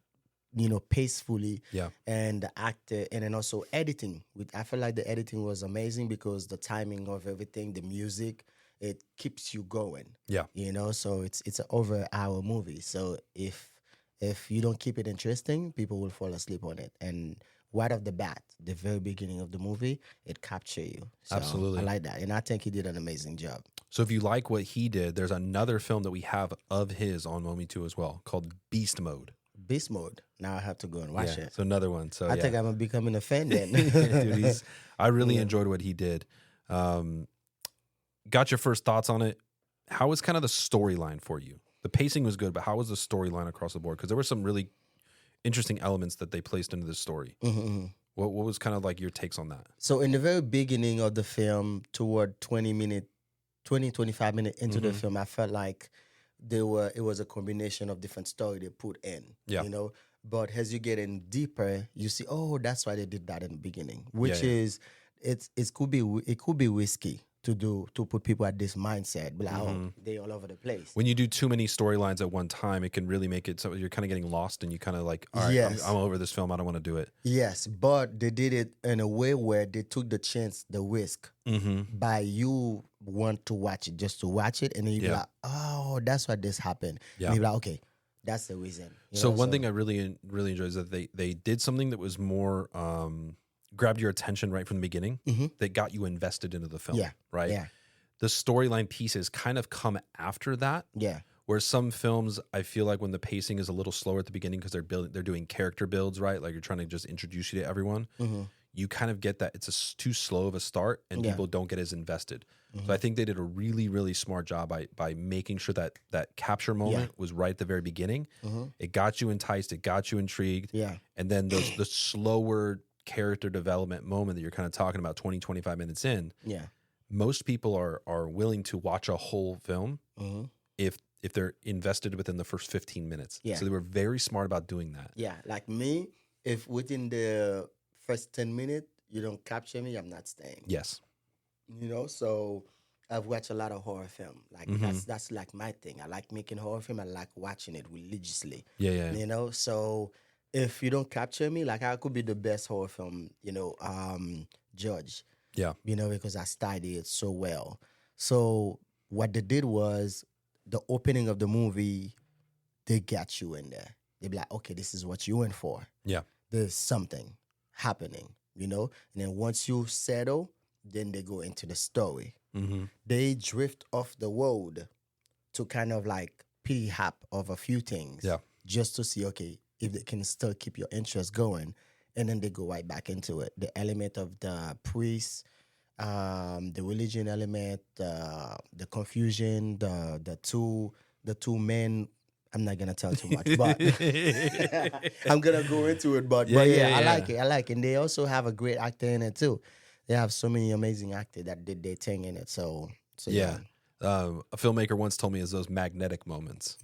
peacefully. Yeah. And the actor, and then also editing. I feel like the editing was amazing because the timing of everything, the music, it keeps you going. Yeah. So it's an over an hour movie. So if you don't keep it interesting, people will fall asleep on it. And right off the bat, the very beginning of the movie, it captures you. So Absolutely. I like that. And I think he did an amazing job. So if you like what he did, there's another film that we have of his on Mometu as well called Beast Mode. Beast Mode. Now I have to go and watch it. So another one. So I think I'm becoming a fan then. Dude, I really enjoyed what he did. Got your first thoughts on it. How was kind of the storyline for you? The pacing was good, but how was the storyline across the board? Because there were some really interesting elements that they placed into the story. Mm-hmm. What was kind of like your takes on that? So in the very beginning of the film, toward 25 minutes into the film, I felt like it was a combination of different story they put in. Yeah. But as you get in deeper, you see, oh, that's why they did that in the beginning, which is it could be risky to put people at this mindset, but they all over the place. When you do too many storylines at one time, it can really make it so you're kind of getting lost and you kind of like, all right, Yes. I'm over this film. I don't want to do it. Yes, but they did it in a way where they took the chance, the risk, by you want to watch it just to watch it, and then you be like, oh, that's why this happened. Yeah. And you be like, okay, that's the reason. So one thing I really enjoyed is that they did something that was more grabbed your attention right from the beginning. That got you invested into the film. Yeah. Right. Yeah. The storyline pieces kind of come after that. Yeah. Where some films, I feel like when the pacing is a little slower at the beginning because they're doing character builds, right? Like you're trying to just introduce you to everyone. You kind of get that it's too slow of a start, and people don't get as invested. So I think they did a really, really smart job by making sure that capture moment was right at the very beginning. It got you enticed, it got you intrigued. Yeah. And then the slower character development moment that you're kind of talking about 20, 25 minutes in. Yeah. Most people are willing to watch a whole film if they're invested within the first 15 minutes. Yeah. So they were very smart about doing that. Yeah. Like me, if within the first 10 minutes you don't capture me, I'm not staying. Yes. So I've watched a lot of horror film. Like that's like my thing. I like making horror film. I like watching it religiously. Yeah. So if you don't capture me, like I could be the best horror film, judge. Yeah. Because I studied it so well. So what they did was the opening of the movie, they got you in there. They be like, okay, this is what you went for. Yeah. There's something happening, And then once you settle, then they go into the story. They drift off the road to kind of like pity hop of a few things. Yeah. Just to see, okay, if they can still keep your interest going. And then they go right back into it. The element of the priest, the religion element, the confusion, the two men. I'm not gonna tell too much, but I'm gonna go into it. But I like it. I like it. And they also have a great actor in it too. They have so many amazing actors that did their thing in it. So yeah. A filmmaker once told me is those magnetic moments,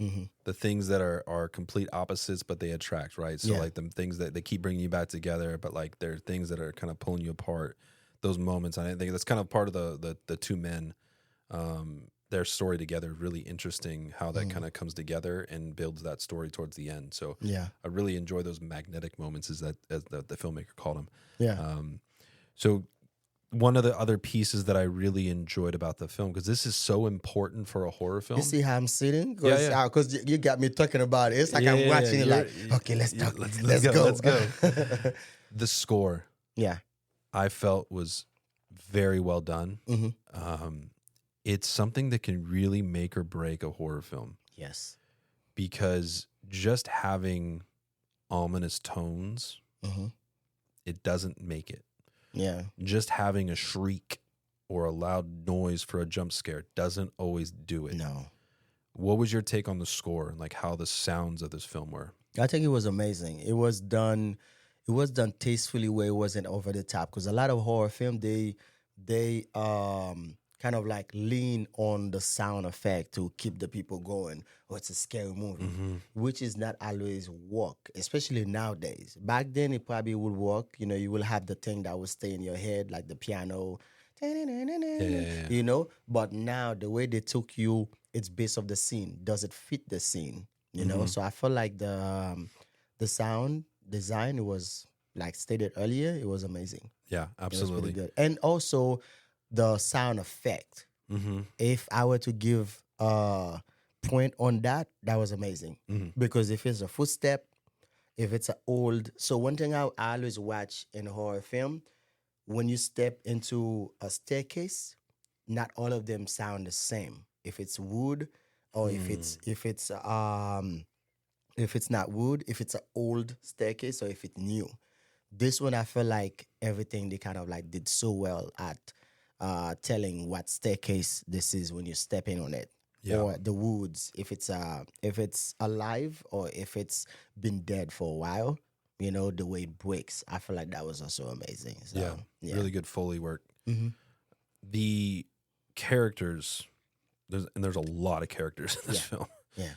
the things that are complete opposites, but they attract, right? So like the things that they keep bringing you back together, but like there are things that are kind of pulling you apart. Those moments, and I think that's kind of part of the two men, their story together. Really interesting how that kind of comes together and builds that story towards the end. So I really enjoy those magnetic moments, as the filmmaker called them. Yeah. So one of the other pieces that I really enjoyed about the film, because this is so important for a horror film. You see how I'm sitting? Because you got me talking about it. It's like I'm watching it like, okay, let's talk. Let's go. Let's go. The score, I felt was very well done. It's something that can really make or break a horror film. Yes. Because just having ominous tones, it doesn't make it. Yeah. Just having a shriek or a loud noise for a jump scare doesn't always do it. No. What was your take on the score and like how the sounds of this film were? I think it was amazing. It was done tastefully where it wasn't over the top. Because a lot of horror film, they kind of like lean on the sound effect to keep the people going. Oh, it's a scary movie, which is not always work, especially nowadays. Back then, it probably would work. You will have the thing that will stay in your head, like the piano, But now, the way they took you, it's based off the scene. Does it fit the scene? So I feel like the the sound design was like stated earlier, it was amazing. Yeah, It was absolutely. pretty good. And also the sound effect. Mm-hmm. If I were to give a point on that, that was amazing. Because if it's a footstep, if it's an old, so one thing I always watch in a horror film, when you step into a staircase, not all of them sound the same. If it's wood, or if it's not wood, if it's an old staircase, or if it's new. This one I feel like everything they kind of like did so well at telling what staircase this is when you step in on it. Yeah. Or the woods, if it's alive or if it's been dead for a while, you know, the way it breaks. I feel like that was also amazing. So, Yeah, really good Foley work. Mhm. The characters, there's a lot of characters in this film. Yeah.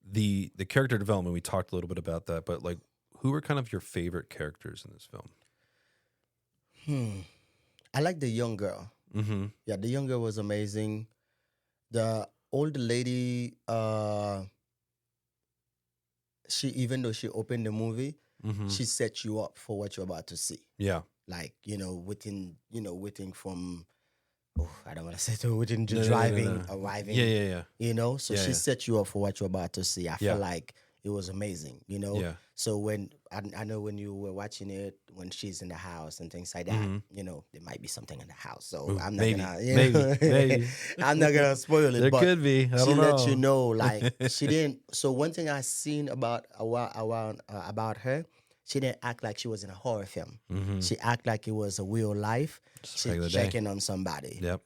The character development, we talked a little bit about that, but like, who are kind of your favorite characters in this film? I like the young girl. Mm-hmm. Yeah, the young girl was amazing. The old lady, she, even though she opened the movie, she set you up for what you're about to see. Yeah. Like, within from, I don't want to say to within driving, arriving. Yeah. So Yeah, she yeah. set you up for what you're about to see. I Yeah. feel like it was amazing, Yeah. So when I know when you were watching it, when she's in the house and things like that, there might be something in the house. So I'm not maybe, gonna, maybe. I'm not gonna spoil it. There but could be. I she don't let know. you know, like she didn't. So one thing I seen about about her, she didn't act like she was in a horror film. She act like it was a real life. Just regular She's day. checking on somebody. Yep.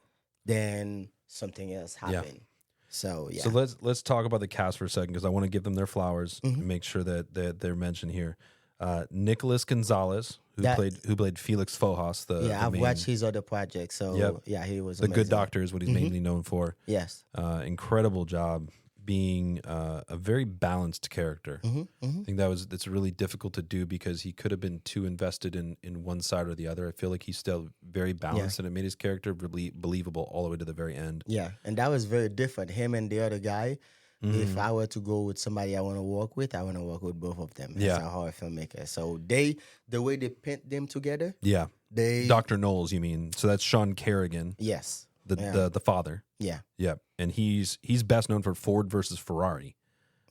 Then something else happened. So yeah. So let's talk about the cast for a second, because I want to give them their flowers and make sure that they're mentioned here. Nicholas Gonzalez, who played Felix Fojas, I've main, watched his other projects. So Yep. yeah, he was the amazing. Good Doctor is what he's mainly known for. Yes. Incredible job being a very balanced character. I think that's really difficult to do, because he could have been too invested in one side or the other. I feel like he's still very balanced, and it made his character really believable all the way to the very end. Yeah, and that was very different. Him and the other guy. If I were to go with somebody I want to work with, I want to work with both of them as a horror filmmaker. So the way they paint them together. Yeah. Dr. Knowles, you mean? So that's Sean Kerrigan. Yes. The father. Yeah. Yep. And he's best known for Ford versus Ferrari.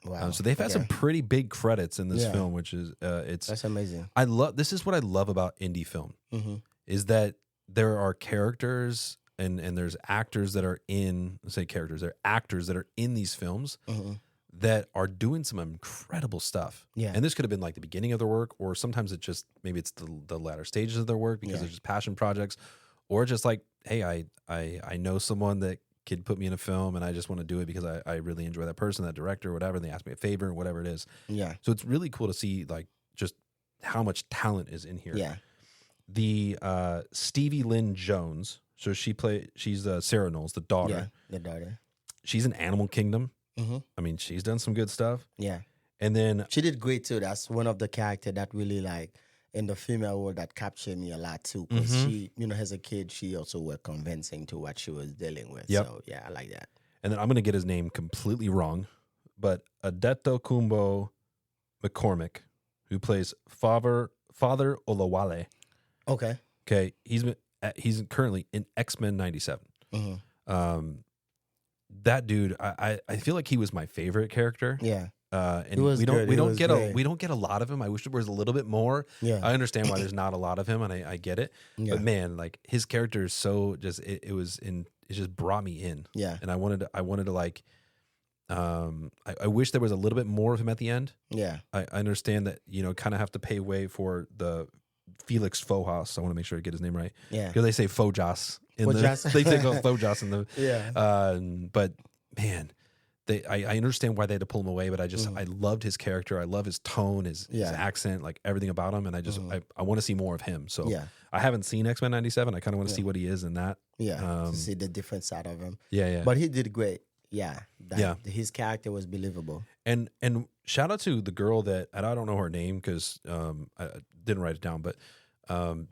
Wow. So they've had some pretty big credits in this film, which is that's amazing. This is what I love about indie film, is that there are characters and there's actors that are in, let's say characters, they're actors that are in these films that are doing some incredible stuff. Yeah. And this could have been like the beginning of their work, or sometimes maybe it's the latter stages of their work, because they're just passion projects, or just like, hey, I know someone that could put me in a film and I just want to do it because I really enjoy that person, that director, or whatever, and they ask me a favor or whatever it is. Yeah. So it's really cool to see like just how much talent is in here. Yeah. The Stevie Lynn Jones, so she's Sarah Knowles, the daughter. Yeah, the daughter. She's in Animal Kingdom. I mean, she's done some good stuff. Yeah. And then She did great too. That's one of the characters that really like in the female world that captured me a lot too. Because she, as a kid, she also was convincing to what she was dealing with. Yep. So yeah, I like that. And then I'm going to get his name completely wrong, but Adeto Kumbo McCormick, who plays Father Olawale. Okay. Okay, he's currently in X-Men 97. That dude, I feel like he was my favorite character. Yeah. And was we don't good. we He don't was get great. we don't get a lot of him. I wish there was a little bit more. Yeah. I understand why there's not a lot of him, and I get it. Yeah. But man, like his character is so just it just brought me in. Yeah. And I wanted to like I wish there was a little bit more of him at the end. Yeah. I understand that, kind of have to pay way for the Felix Fojas. I want to make sure I get his name right. Yeah. Because they say Fojas in Fojas. they say Fojas in the Yeah. But man, I understand why they had to pull him away, but I loved his character. I love his tone, his accent, like everything about him, and I want to see more of him. So Yeah. I haven't seen X-Men 97. I kind of want to see what he is in that. Yeah. To see the different side of him. Yeah. But he did great. Yeah. Yeah. His character was believable. And shout out to the girl that, and I don't know her name because I didn't write it down, but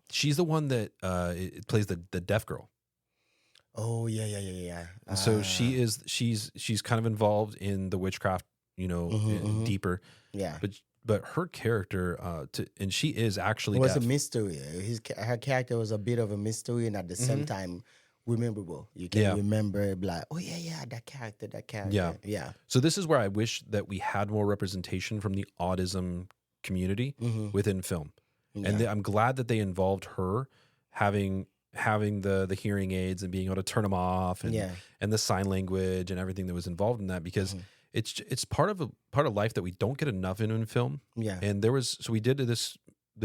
she's the one that it plays the deaf girl. Oh yeah. So she's kind of involved in the witchcraft, deeper. Yeah. But but her character, and she is actually It was deaf. a mystery. Her character was a bit of a mystery, and at the same time, rememberable. You can remember, like, oh yeah, that character. Yeah. So this is where I wish that we had more representation from the autism community within film, and I'm glad that they involved her having the hearing aids and being able to turn them off, and the sign language and everything that was involved in that, because it's part of life that we don't get enough in film. Yeah. And we did this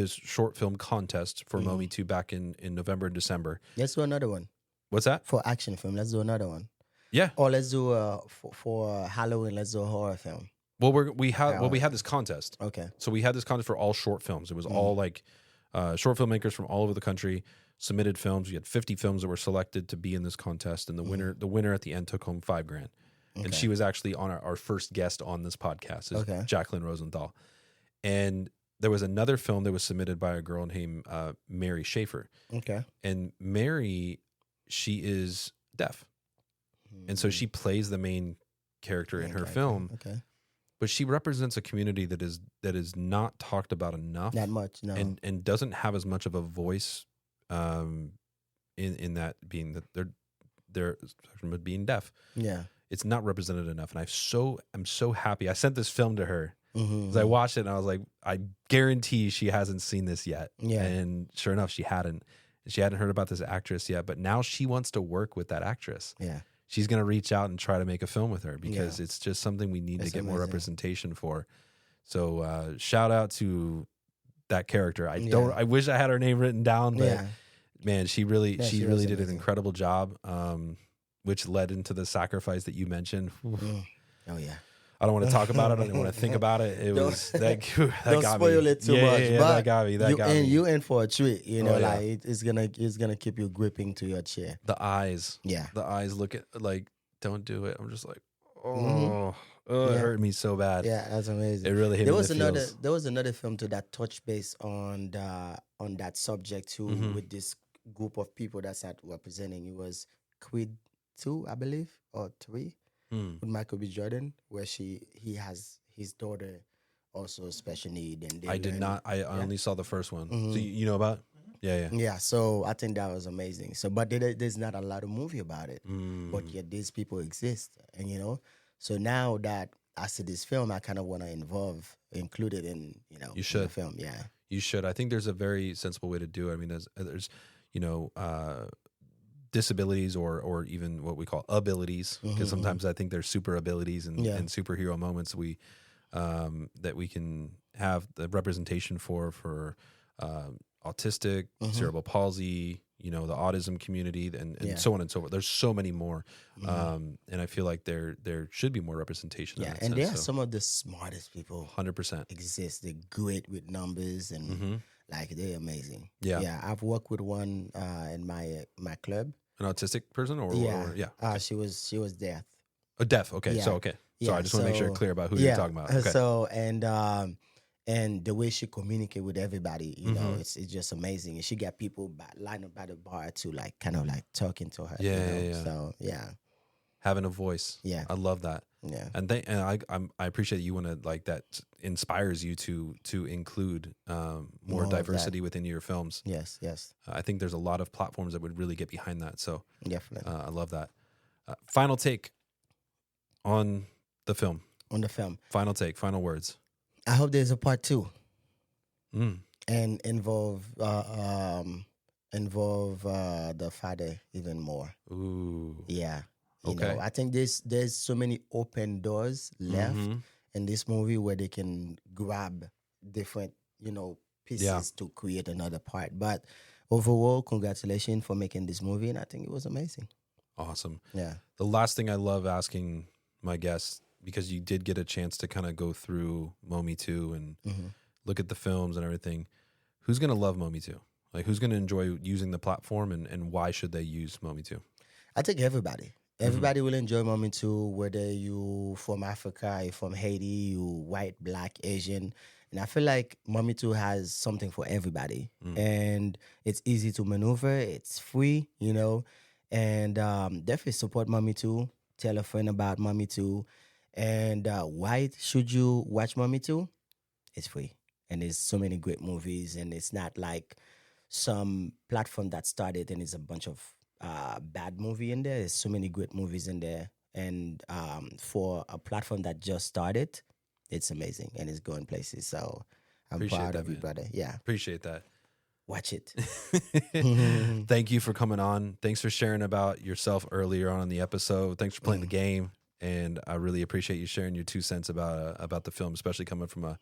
short film contest for Mometu back in November and December. Let's do another one. What's that? For action film, let's do another one. Yeah. Or let's do for Halloween, let's do a horror film. Well, we had this contest. Okay. So we had this contest for all short films. It was all like short filmmakers from all over the country submitted films. We had 50 films that were selected to be in this contest, and the winner at the end took home $5,000. And she was actually on our first guest on this podcast, is Jacqueline Rosenthal. And there was another film that was submitted by a girl named Mary Schaefer. Okay. And Mary, she is deaf. And so she plays the main character in her film. Okay. But she represents a community that is not talked about enough. Not much, no. And doesn't have as much of a voice in that, being that they're spectrum of being deaf. Yeah. It's not represented enough. And I'm so happy. I sent this film to her. Because I watched it and I was like, I guarantee she hasn't seen this yet. Yeah. And sure enough, she hadn't. She hadn't heard about this actress yet, but now she wants to work with that actress. Yeah. She's going to reach out and try to make a film with her, because it's just something we need to get more representation for. So shout out to that character. I wish I had her name written down, but man, she really did an incredible job, which led into the sacrifice that you mentioned. Oh yeah. I don't want to talk about it. I don't want to think about it. It was that don't got spoil me. it too much. Yeah, but that got me. You in for a treat. You know, yeah. like it's gonna keep you gripping to your chair. The eyes. Yeah. The eyes look at, like, don't do it. I'm just like, it hurt me so bad. Yeah, that's amazing. It really hit me. There was another film too that touched base on that subject too, with this group of people that's representing. It was Creed 2, I believe, or 3. With Michael B. Jordan, where he has his daughter also special need, and I did not. I only saw the first one. So you know about? Yeah. So I think that was amazing. So, but there's not a lot of movie about it, but yet these people exist, and you know. So now that I see this film, I kind of want to include it in you should. in the film. Yeah, you should. I think there's a very sensible way to do it. I mean, there's disabilities or even what we call abilities, because sometimes I think there's super abilities and superhero moments that we can have the representation for autistic, cerebral palsy, the autism community, and so on and so forth. There's so many more, and I feel like there should be more representation. Yeah, in that and sense, they are some of the smartest people. 100% exist. They're great with numbers and like they're amazing. Yeah. I've worked with one in my club. An autistic person, or she was deaf. Oh, deaf. Okay, Yeah. So okay. Yeah, Sorry, I just want to make sure clear about who you're talking about. Okay. So and the way she communicate with everybody, it's just amazing. And she got people lined up by the bar to like kind of like talking to her. Yeah. So having a voice. Yeah, I love that. Yeah, and I appreciate that you want to, like, that inspires you to include more diversity within your films. Yes. I think there's a lot of platforms that would really get behind that. So definitely, I love that. Final take on the film. Final take. Final words. I hope there's a part 2, and involve the father even more. Ooh. Yeah. Okay. I think there's so many open doors left in this movie where they can grab different, pieces to create another part. But overall, congratulations for making this movie, and I think it was amazing. Awesome. Yeah. The last thing I love asking my guests, because you did get a chance to kind of go through Mometu and look at the films and everything, who's going to love Mometu? Like, who's going to enjoy using the platform, and why should they use Mometu? I think everybody. Everybody will enjoy Mometu, whether you from Africa, you from Haiti, you white, black, Asian. And I feel like Mometu has something for everybody. And it's easy to maneuver. It's free, And definitely support Mometu. Tell a friend about Mometu. And why should you watch Mometu? It's free. And there's so many great movies, and it's not like some platform that started and is a bunch of bad movie in there. There's so many great movies in there. And for a platform that just started, it's amazing and it's going places. So I'm Appreciate proud that, of you, man. brother. Yeah. Appreciate that. Watch it. Thank you for coming on. Thanks for sharing about yourself earlier on in the episode. Thanks for playing the game. And I really appreciate you sharing your 2 cents about the film, especially coming from a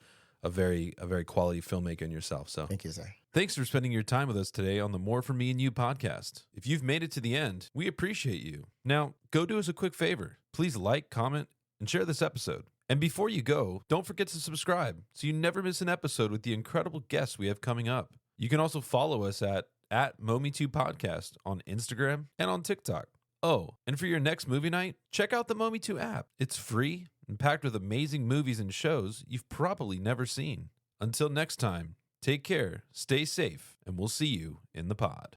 very quality filmmaker in yourself. So Thank you, sir. thanks for spending your time with us today on the More For Me and You podcast. If you've made it to the end, we appreciate you. Now, go do us a quick favor. Please like, comment, and share this episode. And before you go, don't forget to subscribe so you never miss an episode with the incredible guests we have coming up. You can also follow us at Mometu Podcast on Instagram and on TikTok. Oh, and for your next movie night, check out the Mometu app. It's free and packed with amazing movies and shows you've probably never seen. Until next time, take care, stay safe, and we'll see you in the pod.